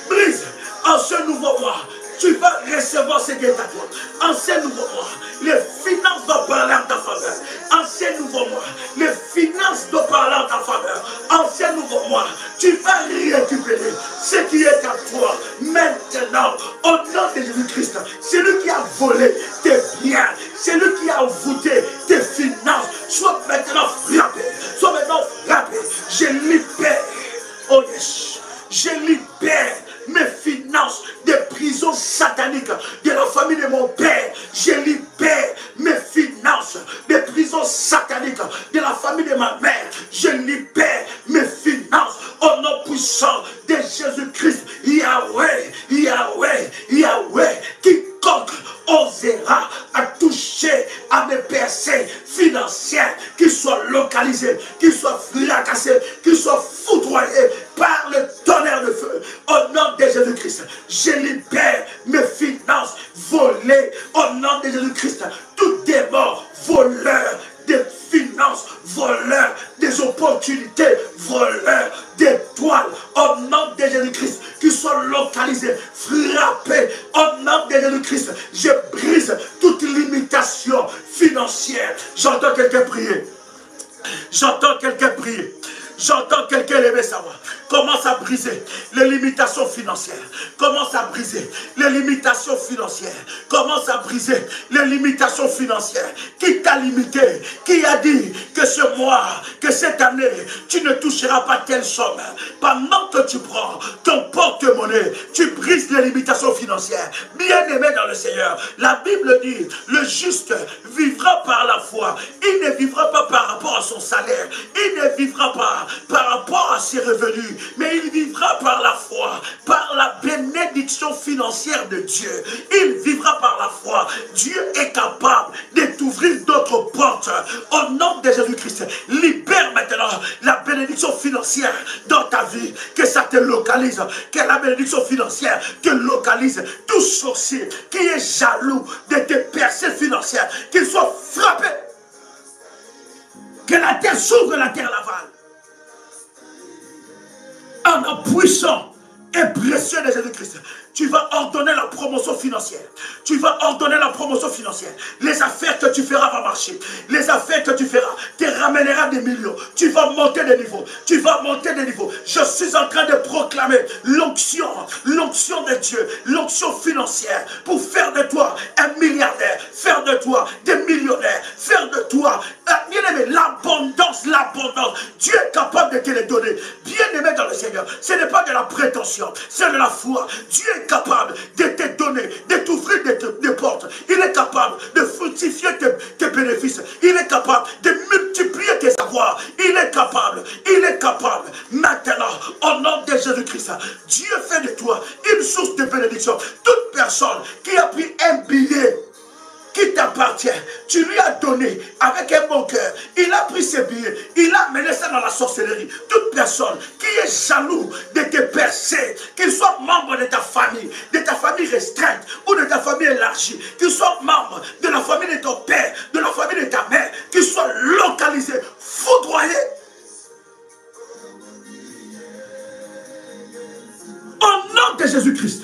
Brise en ce nouveau mois. Tu vas recevoir ce qui est à toi. En ce nouveau mois, les finances doivent parler en ta faveur. En ce nouveau mois, les finances doivent parler en ta faveur. En ce nouveau mois, tu vas récupérer ce qui est à toi. Maintenant, au nom de Jésus-Christ, celui qui a volé tes biens, celui qui a voûté tes finances, sois maintenant frappé. Sois maintenant frappé. Je libère. Oh yes. Je libère mes finances des prisons sataniques de la famille de mon père. Je libère mes finances des prisons sataniques de la famille de ma mère. Je libère mes finances au nom puissant de Jésus-Christ. Yahweh, Yahweh, Yahweh, quiconque osera à toucher à mes percées financières, qu'ils soient localisés, qu'ils soient fracassés, qu'ils soient foudroyés par le tonnerre de feu. Au nom de Jésus-Christ, je libère mes finances volées. Au nom de Jésus-Christ, tout démon voleur des finances, voleur des opportunités, voleur d'étoiles, au nom de Jésus-Christ, qui soient localisés, frappés, au nom de Jésus-Christ, je brise toute limitation financière. J'entends quelqu'un prier. J'entends quelqu'un prier. J'entends quelqu'un lever sa voix. Commence à briser les limitations financières. Commence à briser les limitations financières. Commence à briser les limitations financières. Qui t'a limité? Qui a dit que ce mois, que cette année, tu ne toucheras pas telle somme? Pendant que tu prends ton porte-monnaie, tu brises les limitations financières. Bien-aimé dans le Seigneur, la Bible dit, le juste vivra par la foi. Il ne vivra pas par rapport à son salaire. Il ne vivra pas par rapport à ses revenus, mais il vivra par la foi, par la bénédiction financière de Dieu. Il vivra par la foi. Dieu est capable de t'ouvrir d'autres portes. Au nom de Jésus-Christ, libère maintenant la bénédiction financière dans ta vie, que ça te localise, que la bénédiction financière te localise. Tout sorcier qui est jaloux de tes percées financières, qu'il soit frappé. Que la terre s'ouvre, la terre l'avale. En nom puissant et précieux de Jésus-Christ, tu vas ordonner la promotion financière. Tu vas ordonner la promotion financière. Les affaires que tu feras vont marcher. Les affaires que tu feras te ramènera des millions. Tu vas monter de niveau. Tu vas monter de niveau. Je suis en train de proclamer l'onction de Dieu, l'onction financière pour faire de toi un milliardaire, faire de toi des millionnaires, faire de toi, bien aimé, l'abondance, l'abondance. Dieu est capable de te les donner. Bien aimé dans le Seigneur, ce n'est pas de la prétention, c'est de la foi. Dieu est capable de te donner, de t'ouvrir des portes. Il est capable de fructifier tes bénéfices. Il est capable de multiplier tes avoirs. Il est capable. Il est capable. Maintenant, au nom de Jésus-Christ, Dieu fait de toi une source de bénédiction. Toute personne qui a pris un billet qui t'appartient, tu lui as donné avec un bon cœur, il a pris ses billets, il a mené ça dans la sorcellerie. Toute personne qui est jaloux de tes percées, qu'il soit membre de ta famille restreinte ou de ta famille élargie, qu'il soit membre de la famille de ton père, de la famille de ta mère, qu'il soit localisé, foudroyé. Au nom de Jésus-Christ,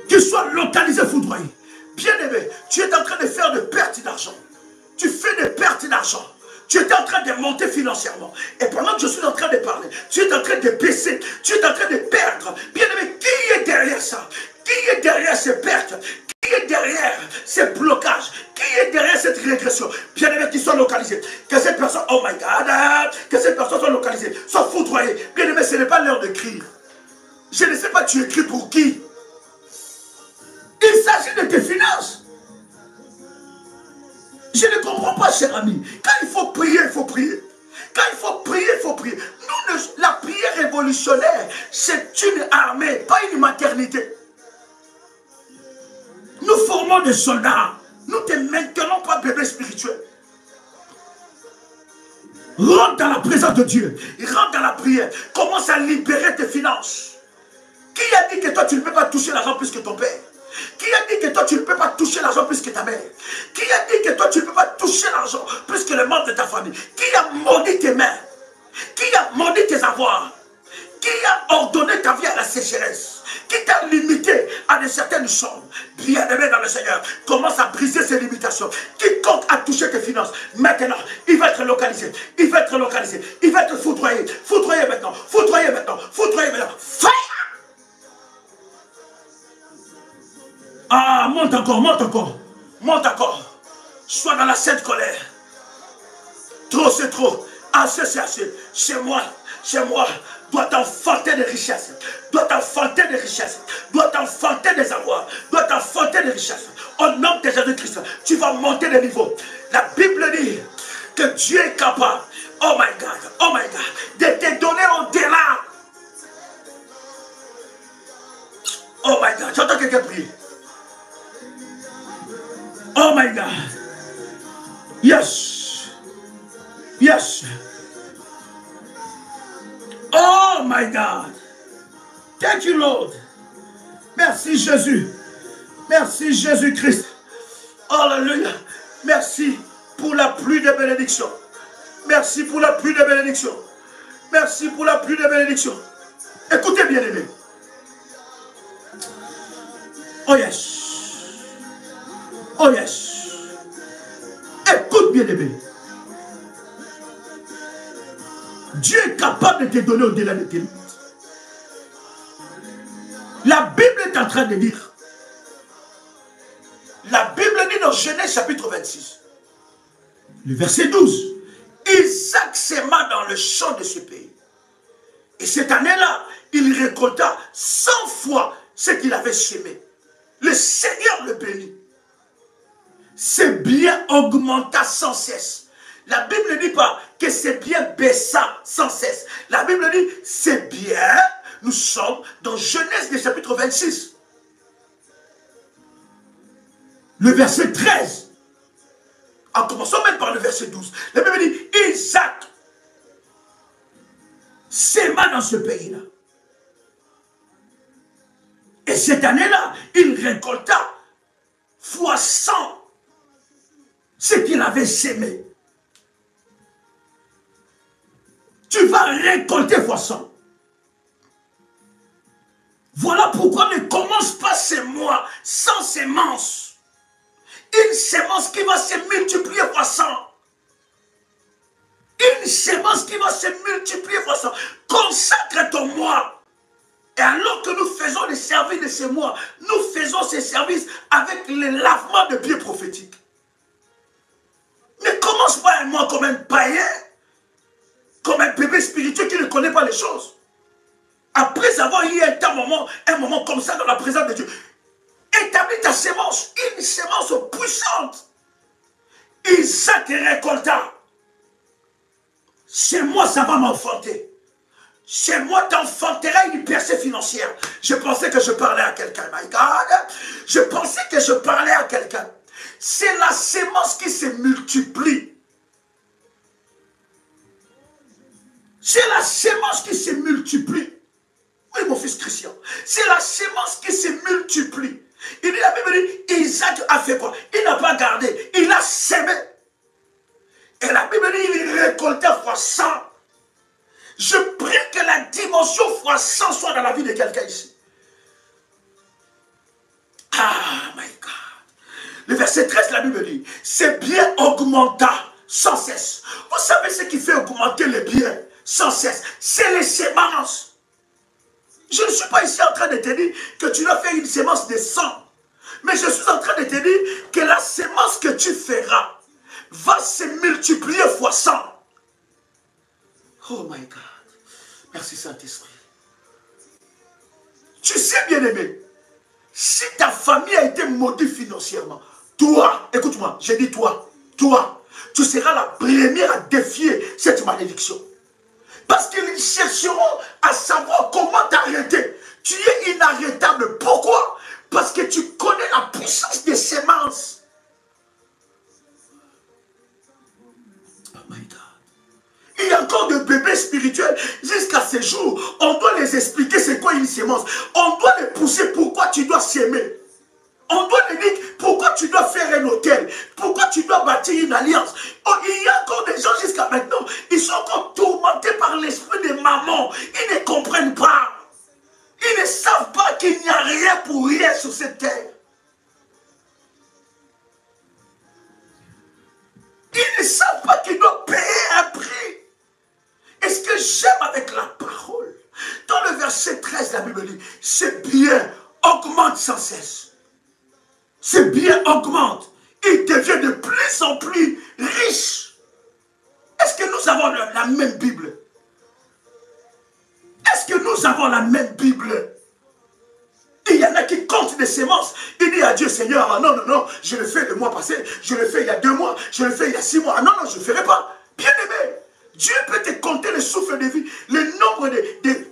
qu'il soit localisé, foudroyé. Bien-aimé, tu es en train de faire des pertes d'argent. Tu fais des pertes d'argent. Tu es en train de monter financièrement. Et pendant que je suis en train de parler, tu es en train de baisser. Tu es en train de perdre. Bien-aimé, qui est derrière ça? Qui est derrière ces pertes? Qui est derrière ces blocages? Qui est derrière cette régression? Bien-aimé, qu'ils soient localisés. Que cette personne, oh my God, que cette personne soit localisée, soit foudroyée. Bien-aimé, ce n'est pas l'heure de crier. Je ne sais pas, tu écris pour qui? Il s'agit de tes finances. Je ne comprends pas, cher ami. Quand il faut prier, il faut prier. Quand il faut prier, il faut prier. Nous, la prière révolutionnaire, c'est une armée, pas une maternité. Nous formons des soldats. Nous ne te maintenons pas bébé spirituel. Rentre dans la présence de Dieu. Rentre dans la prière. Commence à libérer tes finances. Qui a dit que toi, tu ne peux pas toucher l'argent plus que ton père? Qui a dit que toi tu ne peux pas toucher l'argent plus que ta mère? Qui a dit que toi tu ne peux pas toucher l'argent plus que les membres de ta famille? Qui a maudit tes mains? Qui a maudit tes avoirs? Qui a ordonné ta vie à la sécheresse? Qui t'a limité à de certaines choses? Bien-aimé dans le Seigneur, commence à briser ces limitations. Quiconque a touché tes finances, maintenant, il va être localisé. Il va être localisé. Il va être foudroyé. Foudroyé maintenant. Foudroyé maintenant. Foudroyé maintenant. Fire! Ah, monte encore, monte encore, monte encore. Sois dans la sainte colère. Trop, c'est trop. Assez, c'est assez. Chez moi, doit t'enfanter des richesses. Doit t'enfanter des richesses. Doit t'enfanter des avoirs. Doit t'enfanter des richesses. Au nom de Jésus-Christ, tu vas monter de niveau. La Bible dit que Dieu est capable, oh my God, de te donner au-delà. Oh my God, j'entends quelqu'un prier. Oh my God. Yes. Yes. Oh my God. Thank you, Lord. Merci Jésus. Merci Jésus-Christ. Alléluia. Merci pour la pluie de bénédiction. Merci pour la pluie de bénédiction. Merci pour la pluie de bénédiction. Écoutez bien aimé. Oh yes. Oh yes. Écoute bien aimé. Dieu est capable de te donner au-delà de tes limites. La Bible est en train de dire. La Bible dit dans Genèse chapitre 26. Le verset 12. Isaac s'aima dans le champ de ce pays. Et cette année-là, il récolta 100 fois ce qu'il avait semé. Le Seigneur le bénit. Ses biens augmenta sans cesse. La Bible ne dit pas que c'est bien baissant sans cesse. La Bible dit c'est bien. Nous sommes dans Genèse du chapitre 26. Le verset 13. En commençant même par le verset 12. La Bible dit Isaac sema dans ce pays-là. Et cette année-là, il récolta fois 100 ce qu'il avait sémé. Tu vas récolter fois 100. Voilà pourquoi ne commence pas ces mois sans sémence. Une sémence qui va se multiplier fois 100. Une sémence qui va se multiplier fois 100. Consacre ton mois. Et alors que nous faisons les services de ces mois, nous faisons ces services avec le lavement de pieds prophétiques. Ne commence pas un mois comme un païen, comme un bébé spirituel qui ne connaît pas les choses. Après avoir eu un moment comme ça dans la présence de Dieu, établis ta sémence, une sémence puissante. Isaac récolta. Chez moi, ça va m'enfanter. Chez moi, t'enfanteras une percée financière. Je pensais que je parlais à quelqu'un, my God. Je pensais que je parlais à quelqu'un. C'est la sémence qui se multiplie. C'est la sémence qui se multiplie. Oui, mon fils Christian. C'est la sémence qui se multiplie. Il dit, la Bible dit, Isaac a fait quoi? Il n'a pas gardé. Il a sémé. Et la Bible dit, il récoltait fois 100. Je prie que la dimension fois 100 soit dans la vie de quelqu'un ici. Ah, my God. Le verset 13, la Bible dit, c'est bien augmenta sans cesse. Vous savez ce qui fait augmenter les biens sans cesse? C'est les sémences. Je ne suis pas ici en train de te dire que tu dois faire une sémence de 100. Mais je suis en train de te dire que la sémence que tu feras va se multiplier fois 100. Oh my God. Merci Saint-Esprit. Tu sais, bien-aimé, si ta famille a été maudite financièrement, toi, écoute-moi, j'ai dit toi, tu seras la première à défier cette malédiction. Parce qu'ils chercheront à savoir comment t'arrêter. Tu es inarrêtable. Pourquoi? Parce que tu connais la puissance des semences. Oh my God. Il y a encore de bébés spirituels jusqu'à ce jour. On doit les expliquer c'est quoi une sémence. On doit les pousser pourquoi tu dois s'aimer. On doit les dire pourquoi tu dois faire un hôtel, pourquoi tu dois bâtir une alliance. Oh, il y a encore des gens jusqu'à maintenant, ils sont encore tourmentés par l'esprit des mamans. Ils ne comprennent pas. Ils ne savent pas qu'il n'y a rien pour rien sur cette terre. Ils ne savent pas qu'ils doivent payer un prix. Et ce que j'aime avec la parole, dans le verset 13, la Bible dit, c'est bien, augmente sans cesse. C'est bien, augmente. Il devient de plus en plus riche. Est-ce que nous avons la même Bible? Est-ce que nous avons la même Bible? Il y en a qui comptent des semences. Il dit à Dieu, Seigneur, ah non, non, non, je le fais le mois passé, je le fais il y a 2 mois, je le fais il y a 6 mois. Ah non, non, je ne le ferai pas. Bien aimé, Dieu peut te compter le souffle de vie, le nombre de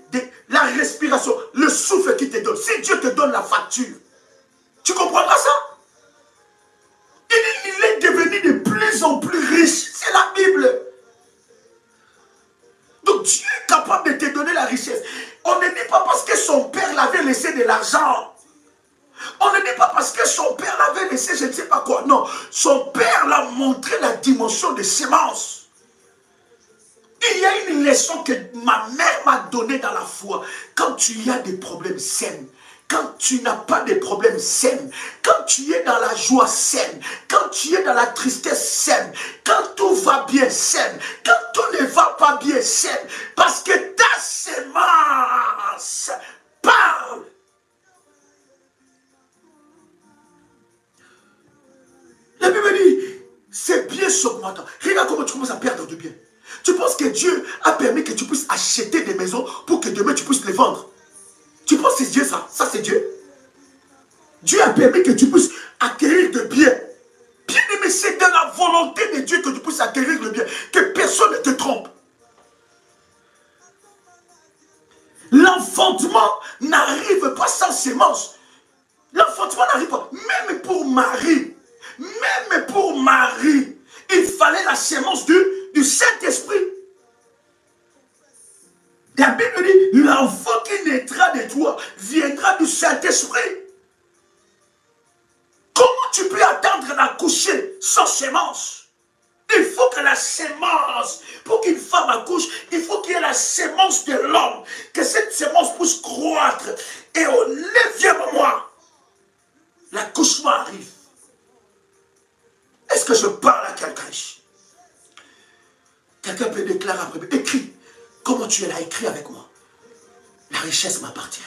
la respiration, le souffle qu'il te donne. Si Dieu te donne la facture, tu comprendras ça? Il est devenu de plus en plus riche. C'est la Bible. Donc Dieu est capable de te donner la richesse. On ne dit pas parce que son père l'avait laissé de l'argent. On ne dit pas parce que son père l'avait laissé je ne sais pas quoi. Non, son père l'a montré la dimension de sémence. Il y a une leçon que ma mère m'a donnée dans la foi. Quand tu as des problèmes sains, quand tu n'as pas de problème saine, quand tu es dans la joie saine, quand tu es dans la tristesse saine, quand tout va bien saine, quand tout ne va pas bien saine, parce que ta sémence parle. La Bible dit, c'est bien s'augmentant. Regarde comment tu commences à perdre du bien. Tu penses que Dieu a permis que tu puisses acheter des maisons pour que demain tu puisses les vendre? Tu penses que c'est Dieu ça? Ça c'est Dieu. Dieu a permis que tu puisses acquérir de biens. Bien aimé, c'est de la volonté de Dieu que tu puisses acquérir le bien, que personne ne te trompe. L'enfantement n'arrive pas sans sémence. L'enfantement n'arrive pas. Même pour Marie, il fallait la sémence du Saint-Esprit. La Bible dit, l'enfant qui naîtra de toi viendra du Saint-Esprit. Comment tu peux attendre d'accoucher sans sémence? Il faut que la sémence, pour qu'une femme accouche, il faut qu'il y ait la sémence de l'homme. Que cette sémence puisse croître. Et au 9e mois, l'accouchement arrive. Est-ce que je parle à quelqu'un ici? Quelqu'un peut déclarer après, écris. Comment tu es là, écris avec moi. La richesse m'appartient.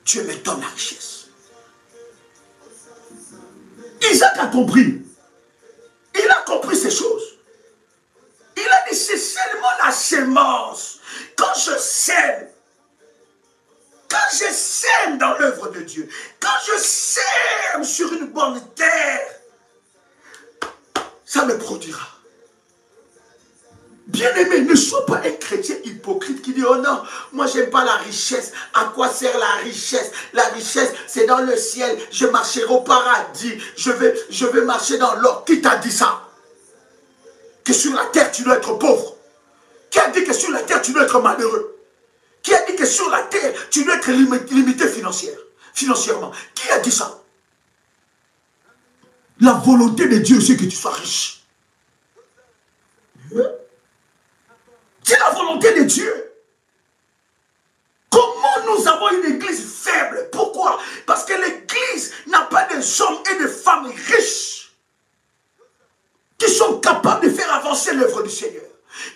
Dieu me donne la richesse. Isaac a compris. Il a compris ces choses. Il a dit, c'est seulement la sémence. Quand je sème dans l'œuvre de Dieu, quand je sème sur une bonne terre, ça me produira. Bien-aimé, ne sois pas un chrétien hypocrite qui dit, oh non, moi j'aime pas la richesse. À quoi sert la richesse? La richesse, c'est dans le ciel. Je marcherai au paradis. Je vais marcher dans l'or. Qui t'a dit ça? Que sur la terre, tu dois être pauvre. Qui a dit que sur la terre, tu dois être malheureux? Qui a dit que sur la terre, tu dois être limité financièrement? Qui a dit ça? La volonté de Dieu, c'est que tu sois riche. C'est la volonté de Dieu. Comment nous avons une église faible? Pourquoi? Parce que l'église n'a pas des hommes et des femmes riches qui sont capables de faire avancer l'œuvre du Seigneur,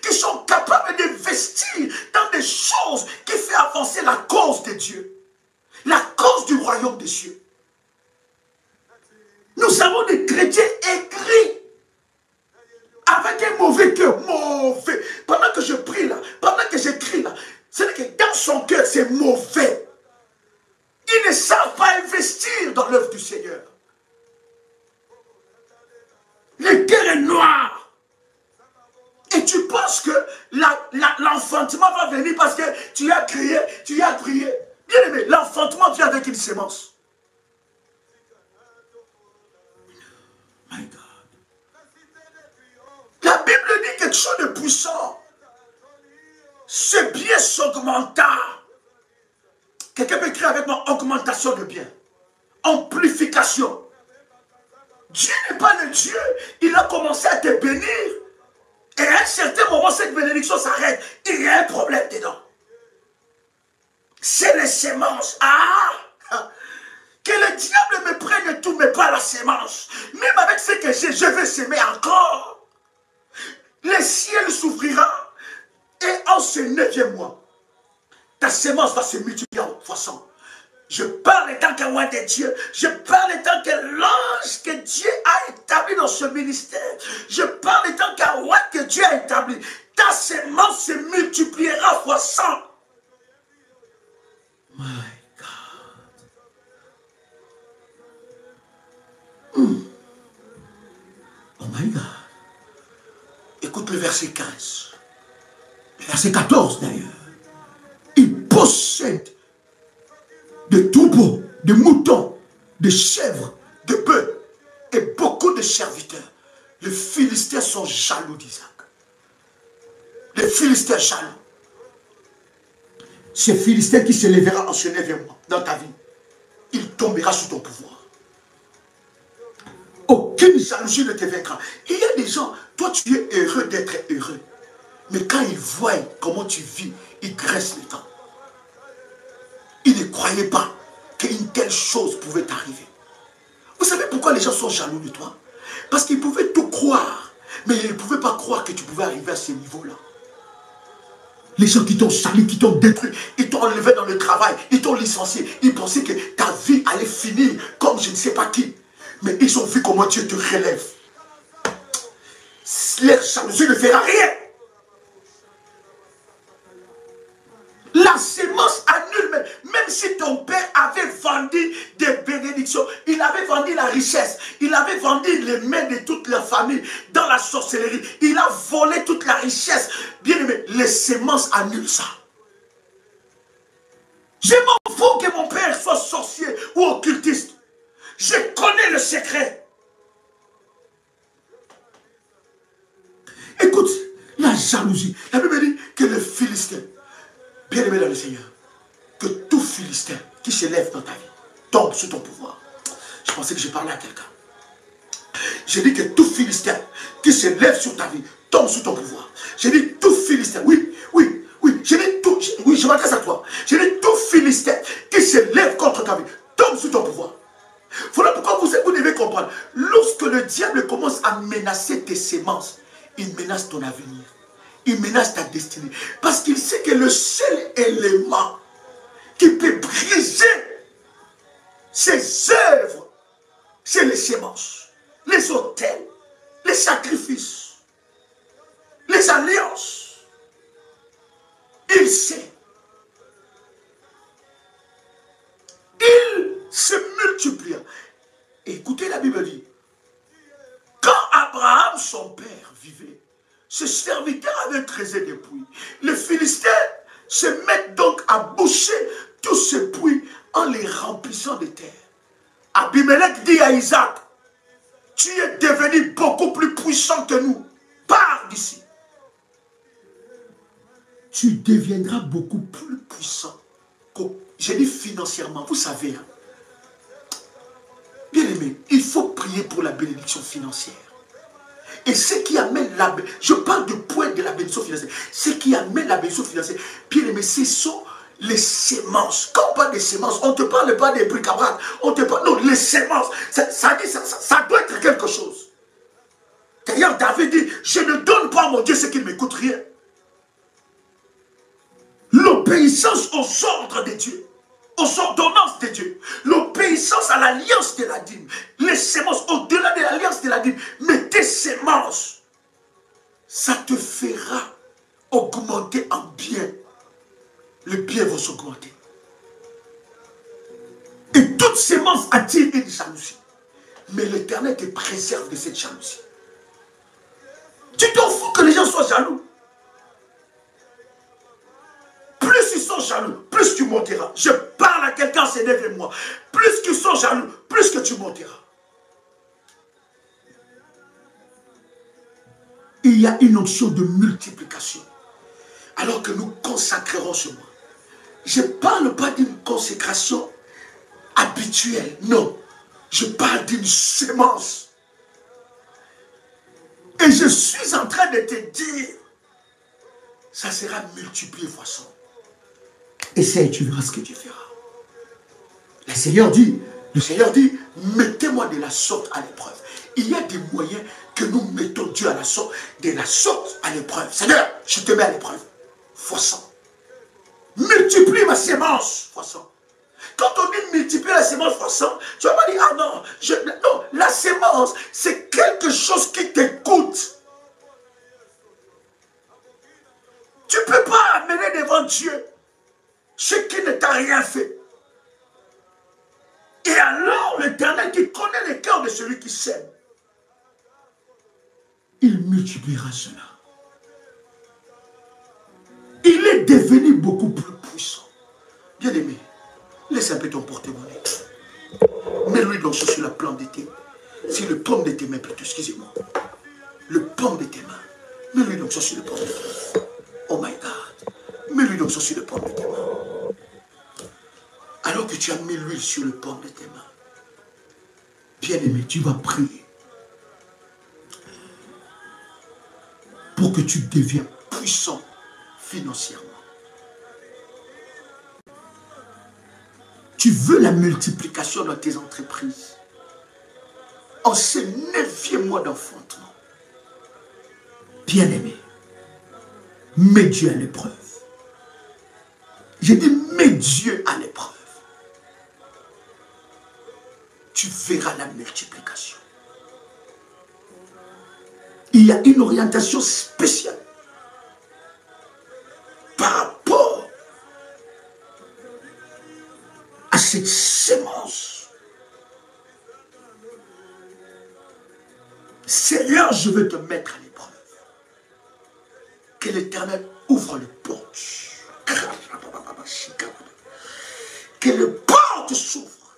qui sont capables d'investir dans des choses qui font avancer la cause de Dieu, la cause du royaume des cieux. Nous avons des chrétiens aigris, avec un mauvais cœur, mauvais. Pendant que je prie là, pendant que j'écris là, c'est que dans son cœur, c'est mauvais. Ils ne savent pas investir dans l'œuvre du Seigneur. Le cœur est noir. Et tu penses que l'enfantement va venir parce que tu as crié, tu as prié. Bien aimé, l'enfantement vient avec une sémence. My God. La Bible dit quelque chose de puissant. Ce bien s'augmenta. Quelqu'un peut écrire avec moi augmentation de bien. Amplification. Dieu n'est pas le Dieu. Il a commencé à te bénir. Et à un certain moment, cette bénédiction s'arrête. Il y a un problème dedans. C'est les semences. Que le diable me prenne tout, mais pas la sémence. Même avec ce que j'ai, je vais s'aimer encore. Le ciel s'ouvrira. Et en ce 9e mois, ta sémence va se multiplier en fois 100. Je parle tant que roi de Dieu. Je parle tant que l'ange que Dieu a établi dans ce ministère. Je parle tant qu'un roi que Dieu a établi. Ta sémence se multipliera fois 100. My God. Oh my God. Écoute le verset 15. Le verset 14 d'ailleurs. Il possède de troupeaux, de moutons, de chèvres, de bœufs et beaucoup de serviteurs. Les Philistins sont jaloux d'Isaac. Les Philistins jaloux. Ce Philistin qui se lèvera en ce 9e mois dans ta vie, il tombera sous ton pouvoir. Aucune jalousie ne te vaincra. Il y a des gens, toi tu es heureux d'être heureux. Mais quand ils voient comment tu vis, ils graissent le temps. Ils ne croyaient pas qu'une telle chose pouvait t'arriver. Vous savez pourquoi les gens sont jaloux de toi? Parce qu'ils pouvaient tout croire, mais ils ne pouvaient pas croire que tu pouvais arriver à ce niveau-là. Les gens qui t'ont sali, qui t'ont détruit, ils t'ont enlevé dans le travail, ils t'ont licencié, ils pensaient que ta vie allait finir comme je ne sais pas qui. Mais ils ont vu comment Dieu te relève. Leur jalousie ne fera rien. La sémence annule, même si ton père avait vendu des bénédictions, il avait vendu la richesse, il avait vendu les mains de toute la famille dans la sorcellerie, il a volé toute la richesse. Bien aimé, les semences annulent ça. Je m'en fous que mon père soit sorcier ou occultiste. Je connais le secret. Écoute, la jalousie. La Bible dit que le Philistin, bien aimé dans le Seigneur, que tout Philistin qui se lève dans ta vie tombe sous ton pouvoir. Je pensais que je parlais à quelqu'un. J'ai dit que tout Philistin qui se lève sur ta vie tombe sous ton pouvoir. J'ai dit tout Philistin, oui, oui, oui. J'ai dit tout, oui, je m'adresse à toi. J'ai dit tout Philistin qui se lève contre ta vie tombe sous ton pouvoir. Voilà pourquoi vous devez comprendre. Lorsque le diable commence à menacer tes semences, il menace ton avenir. Il menace ta destinée. Parce qu'il sait que le seul élément qui peut briser ses œuvres, c'est les semences, les autels, les sacrifices, les alliances. Il sait. Il se multiplia. Écoutez, la Bible dit, quand Abraham, son père, vivait, ses serviteurs avaient creusé des puits. Les Philistins se mettent donc à boucher tous ces puits en les remplissant de terre. Abimelech dit à Isaac, tu es devenu beaucoup plus puissant que nous. Pars d'ici. Tu deviendras beaucoup plus puissant. J'ai dit financièrement, vous savez. Hein? Bien aimé, il faut prier pour la bénédiction financière. Et ce qui amène la... Je parle du point de la bénédiction financière. Ce qui amène la bénédiction financière, bien aimé, ce sont les semences. Quand on parle des semences, on ne te parle pas des bric-à-brac. On te parle... Non, les semences. Ça doit être quelque chose. D'ailleurs, David dit, je ne donne pas à mon Dieu ce qui ne me coûte rien. L'obéissance aux ordres de Dieu, aux ordonnances de Dieu, l'obéissance à l'alliance de la dîme, les semences, au-delà de l'alliance de la dîme, mais tes semences, ça te fera augmenter en bien. Le bien va s'augmenter. Et toute semence attire une jalousie. Mais l'Éternel te préserve de cette jalousie. Tu t'en fous que les gens soient jaloux. Plus ils sont jaloux, plus tu monteras. Je parle à quelqu'un, c'est derrière moi. Plus qu'ils sont jaloux, plus que tu monteras. Il y a une option de multiplication. Alors que nous consacrerons ce mois. Je ne parle pas d'une consécration habituelle. Non. Je parle d'une semence. Et je suis en train de te dire, ça sera multiplié fois 100. Essaye, tu verras ce que tu feras. Le Seigneur dit, mettez-moi de la sorte à l'épreuve. Il y a des moyens que nous mettons Dieu à la sorte, de la sorte à l'épreuve. Seigneur, je te mets à l'épreuve. Fois 100. Multiplie ma sémence fois 100. Quand on dit multiplier la sémence fois 100, tu vas pas dire, ah non, non, la sémence, c'est quelque chose qui te coûte. Tu ne peux pas amener devant Dieu ce qui ne t'a rien fait. Et alors, l'Éternel qui connaît le cœur de celui qui sème, il multipliera cela. Il est devenu beaucoup plus puissant. Bien aimé, laisse un peu ton porte-monnaie. Mets-lui donc sur la plante de tes mains. Sur le paume de tes mains, plutôt, excusez-moi. Le paume de tes mains. Mets-lui donc sur le paume de tes mains. Oh my God. Mets-lui donc sur le paume de tes mains. Alors que tu as mis l'huile sur le paume de tes mains, bien aimé, tu vas prier pour que tu deviennes puissant financièrement. Tu veux la multiplication dans tes entreprises. En ce 9e mois d'enfantement, bien aimé, mets Dieu à l'épreuve. J'ai dit, mets Dieu à l'épreuve. Tu verras la multiplication. Il y a une orientation spéciale par rapport cette sémence. Seigneur, je veux te mettre à l'épreuve. Que l'Éternel ouvre les portes. Que les portes s'ouvrent.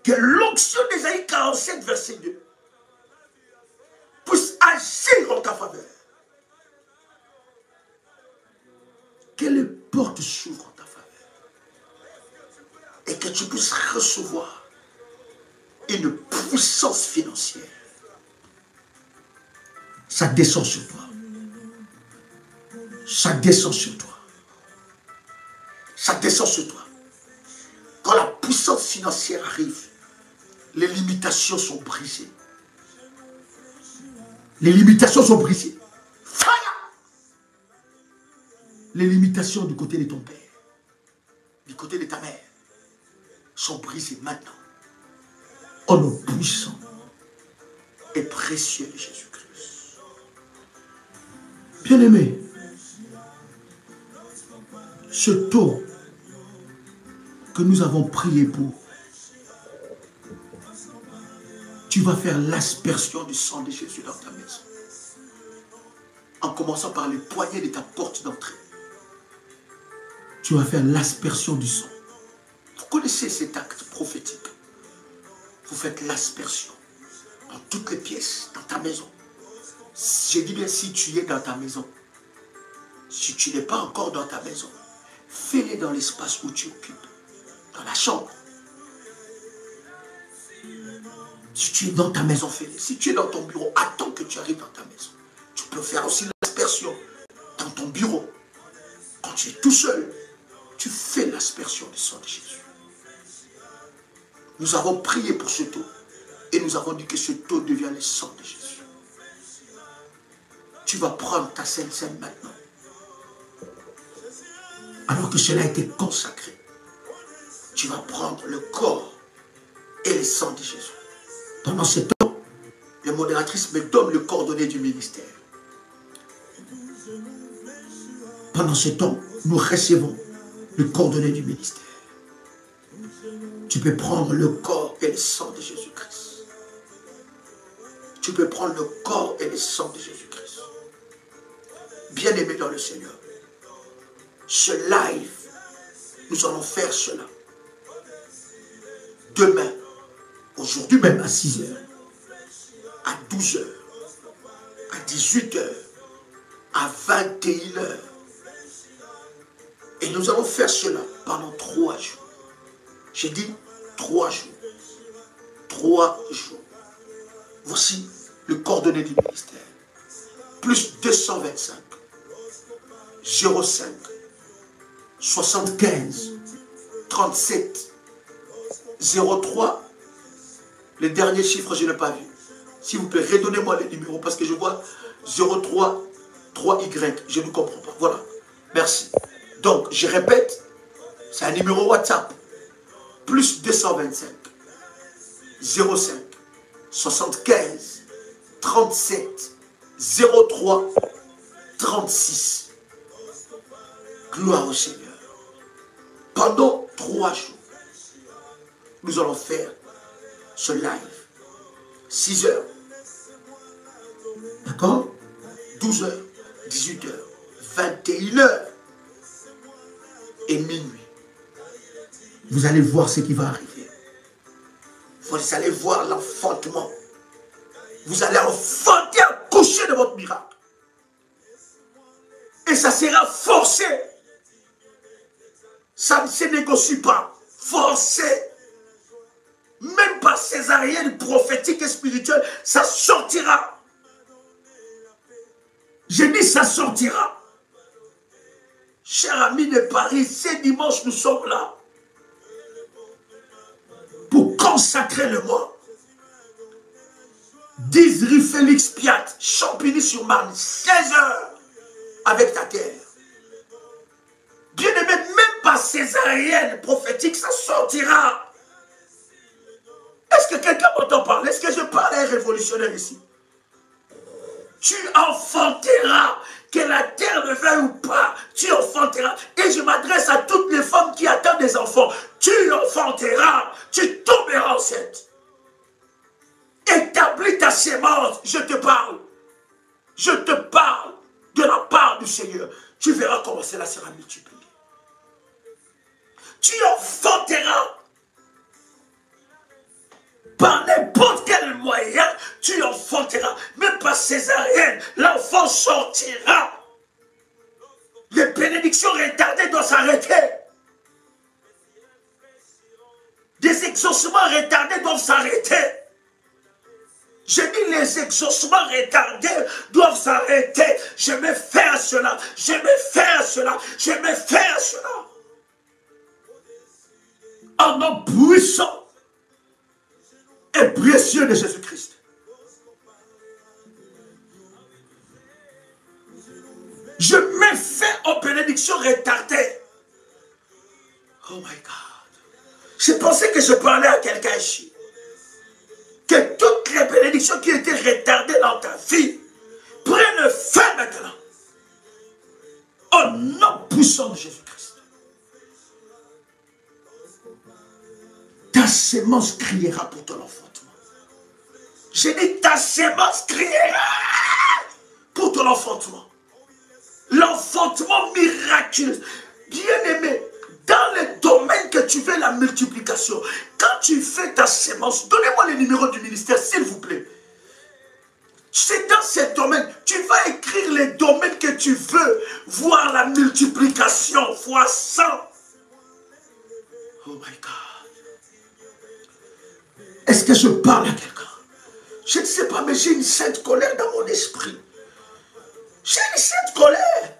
Que l'onction d'Ésaïe 47, verset 2, puisse agir en ta faveur. Que les portes s'ouvrent en ta faveur. Et que tu puisses recevoir une puissance financière. Ça descend sur toi. Ça descend sur toi. Ça descend sur toi. Quand la puissance financière arrive, les limitations sont brisées. Les limitations sont brisées. Fire! Les limitations du côté de ton père, du côté de ta mère, sont brisées maintenant. Au nom puissant et précieux de Jésus-Christ. Bien-aimé, ce taux que nous avons prié pour, tu vas faire l'aspersion du sang de Jésus dans ta maison. En commençant par les poignées de ta porte d'entrée. Tu vas faire l'aspersion du sang. Vous connaissez cet acte prophétique. Vous faites l'aspersion dans toutes les pièces, dans ta maison. Je dis bien si tu es dans ta maison. Si tu n'es pas encore dans ta maison, fais-le dans l'espace où tu occupes. Dans la chambre. Si tu es dans ta maison, fais-le. Si tu es dans ton bureau, attends que tu arrives dans ta maison. Tu peux faire aussi l'aspersion dans ton bureau. Quand tu es tout seul, tu fais l'aspersion du sang de Jésus. Nous avons prié pour ce taux. Et nous avons dit que ce taux devient le sang de Jésus. Tu vas prendre ta Sainte Seine maintenant. Alors que cela a été consacré. Tu vas prendre le corps et le sang de Jésus. Pendant ce temps, les modératrices me donnent le coordonné du ministère. Pendant ce temps, nous recevons le coordonné du ministère. Tu peux prendre le corps et le sang de Jésus-Christ. Tu peux prendre le corps et le sang de Jésus-Christ. Bien-aimé dans le Seigneur, ce live, nous allons faire cela. Demain, aujourd'hui même à 6 h, à 12 h, à 18 h, à 21 h. Et nous allons faire cela pendant 3 jours. J'ai dit 3 jours. 3 jours. Voici le coordonné du ministère. Plus 225 05 75 37 03. Les derniers chiffres, je n'ai pas vu. S'il vous plaît, redonnez-moi les numéros parce que je vois 03 3Y. Je ne comprends pas. Voilà. Merci. Donc, je répète, c'est un numéro WhatsApp. Plus 225 05 75 37 03 36. Gloire au Seigneur. Pendant 3 jours, nous allons faire ce live. 6 h. D'accord? 12 h, 18 h, 21 h et minuit. Vous allez voir ce qui va arriver. Vous allez voir l'enfantement. Vous allez enfanter, accoucher de votre miracle. Et ça sera forcé. Ça ne se négocie pas. Forcé. Même par césarienne prophétique et spirituelle, ça sortira. Je dis ça sortira. Chers amis de Paris, ce dimanche nous sommes là pour consacrer le mois. 10 rue Félix Piat, Champigny-sur-Marne, 16 h avec ta terre. Bien-aimé, même pas césarienne prophétique, ça sortira. Est-ce que quelqu'un m'entend parler? Est-ce que je parle à un révolutionnaire ici? Tu enfanteras, que la terre le veuille ou pas, tu enfanteras. Et je m'adresse à toutes les femmes qui attendent des enfants, tu enfanteras, tu tomberas enceinte. Établis ta sémence, je te parle. Je te parle de la part du Seigneur. Tu verras comment cela sera multiplié. Tu enfanteras. Par n'importe quel moyen, tu enfanteras. Même par césarienne, l'enfant sortira. Les bénédictions retardées doivent s'arrêter. Des exaucements retardés doivent s'arrêter. Je dis les exaucements retardés doivent s'arrêter. Je vais faire cela. Je vais faire cela. Je vais faire cela. En nom puissant et précieux de Jésus-Christ. Je mets fin aux bénédictions retardées. Oh my God. Je pensais que je parlais à quelqu'un ici. Que toutes les bénédictions qui étaient retardées dans ta vie prennent fin maintenant. Au nom puissant de Jésus-Christ. Ta sémence criera pour ton enfantement. J'ai dit ta sémence criera pour ton enfantement. L'enfantement miraculeux. Bien-aimé, dans le domaine que tu veux la multiplication, quand tu fais ta sémence, donnez-moi les numéros du ministère, s'il vous plaît. C'est dans ce domaine, tu vas écrire les domaines que tu veux voir la multiplication fois 100. Oh my God. Est-ce que je parle à quelqu'un? Je ne sais pas, mais j'ai une sainte colère dans mon esprit. J'ai une sainte colère.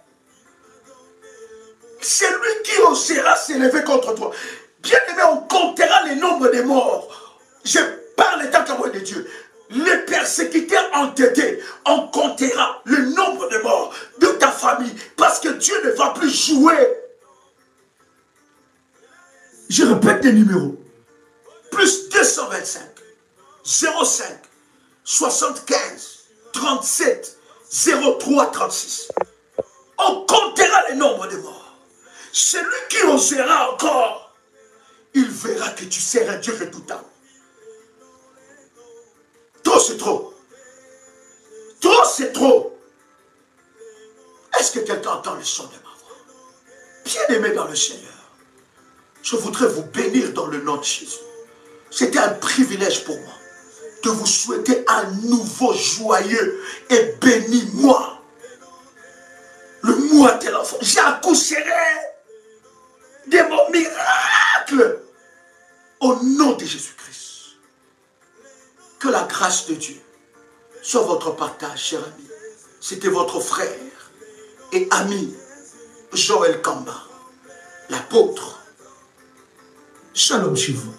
C'est lui qui osera s'élever contre toi. Bien aimé, on comptera le nombre de morts. Je parle étant témoin de Dieu. Les persécuteurs entêtés, on comptera le nombre de morts de ta famille. Parce que Dieu ne va plus jouer. Je répète les numéros. Plus 225, 05, 75, 37, 03, 36. On comptera le nombre de morts. Celui qui osera encore, il verra que tu seras un Dieu redoutable. Trop, c'est trop. Trop, c'est trop. Est-ce que quelqu'un entend le son de ma voix? Bien-aimé dans le Seigneur, je voudrais vous bénir dans le nom de Jésus. C'était un privilège pour moi de vous souhaiter un nouveau joyeux et béni mois. Le mois de l'enfant. J'accoucherai de mon miracle au nom de Jésus-Christ. Que la grâce de Dieu soit votre partage, cher ami. C'était votre frère et ami Joël Kamba, l'apôtre. Shalom chez vous.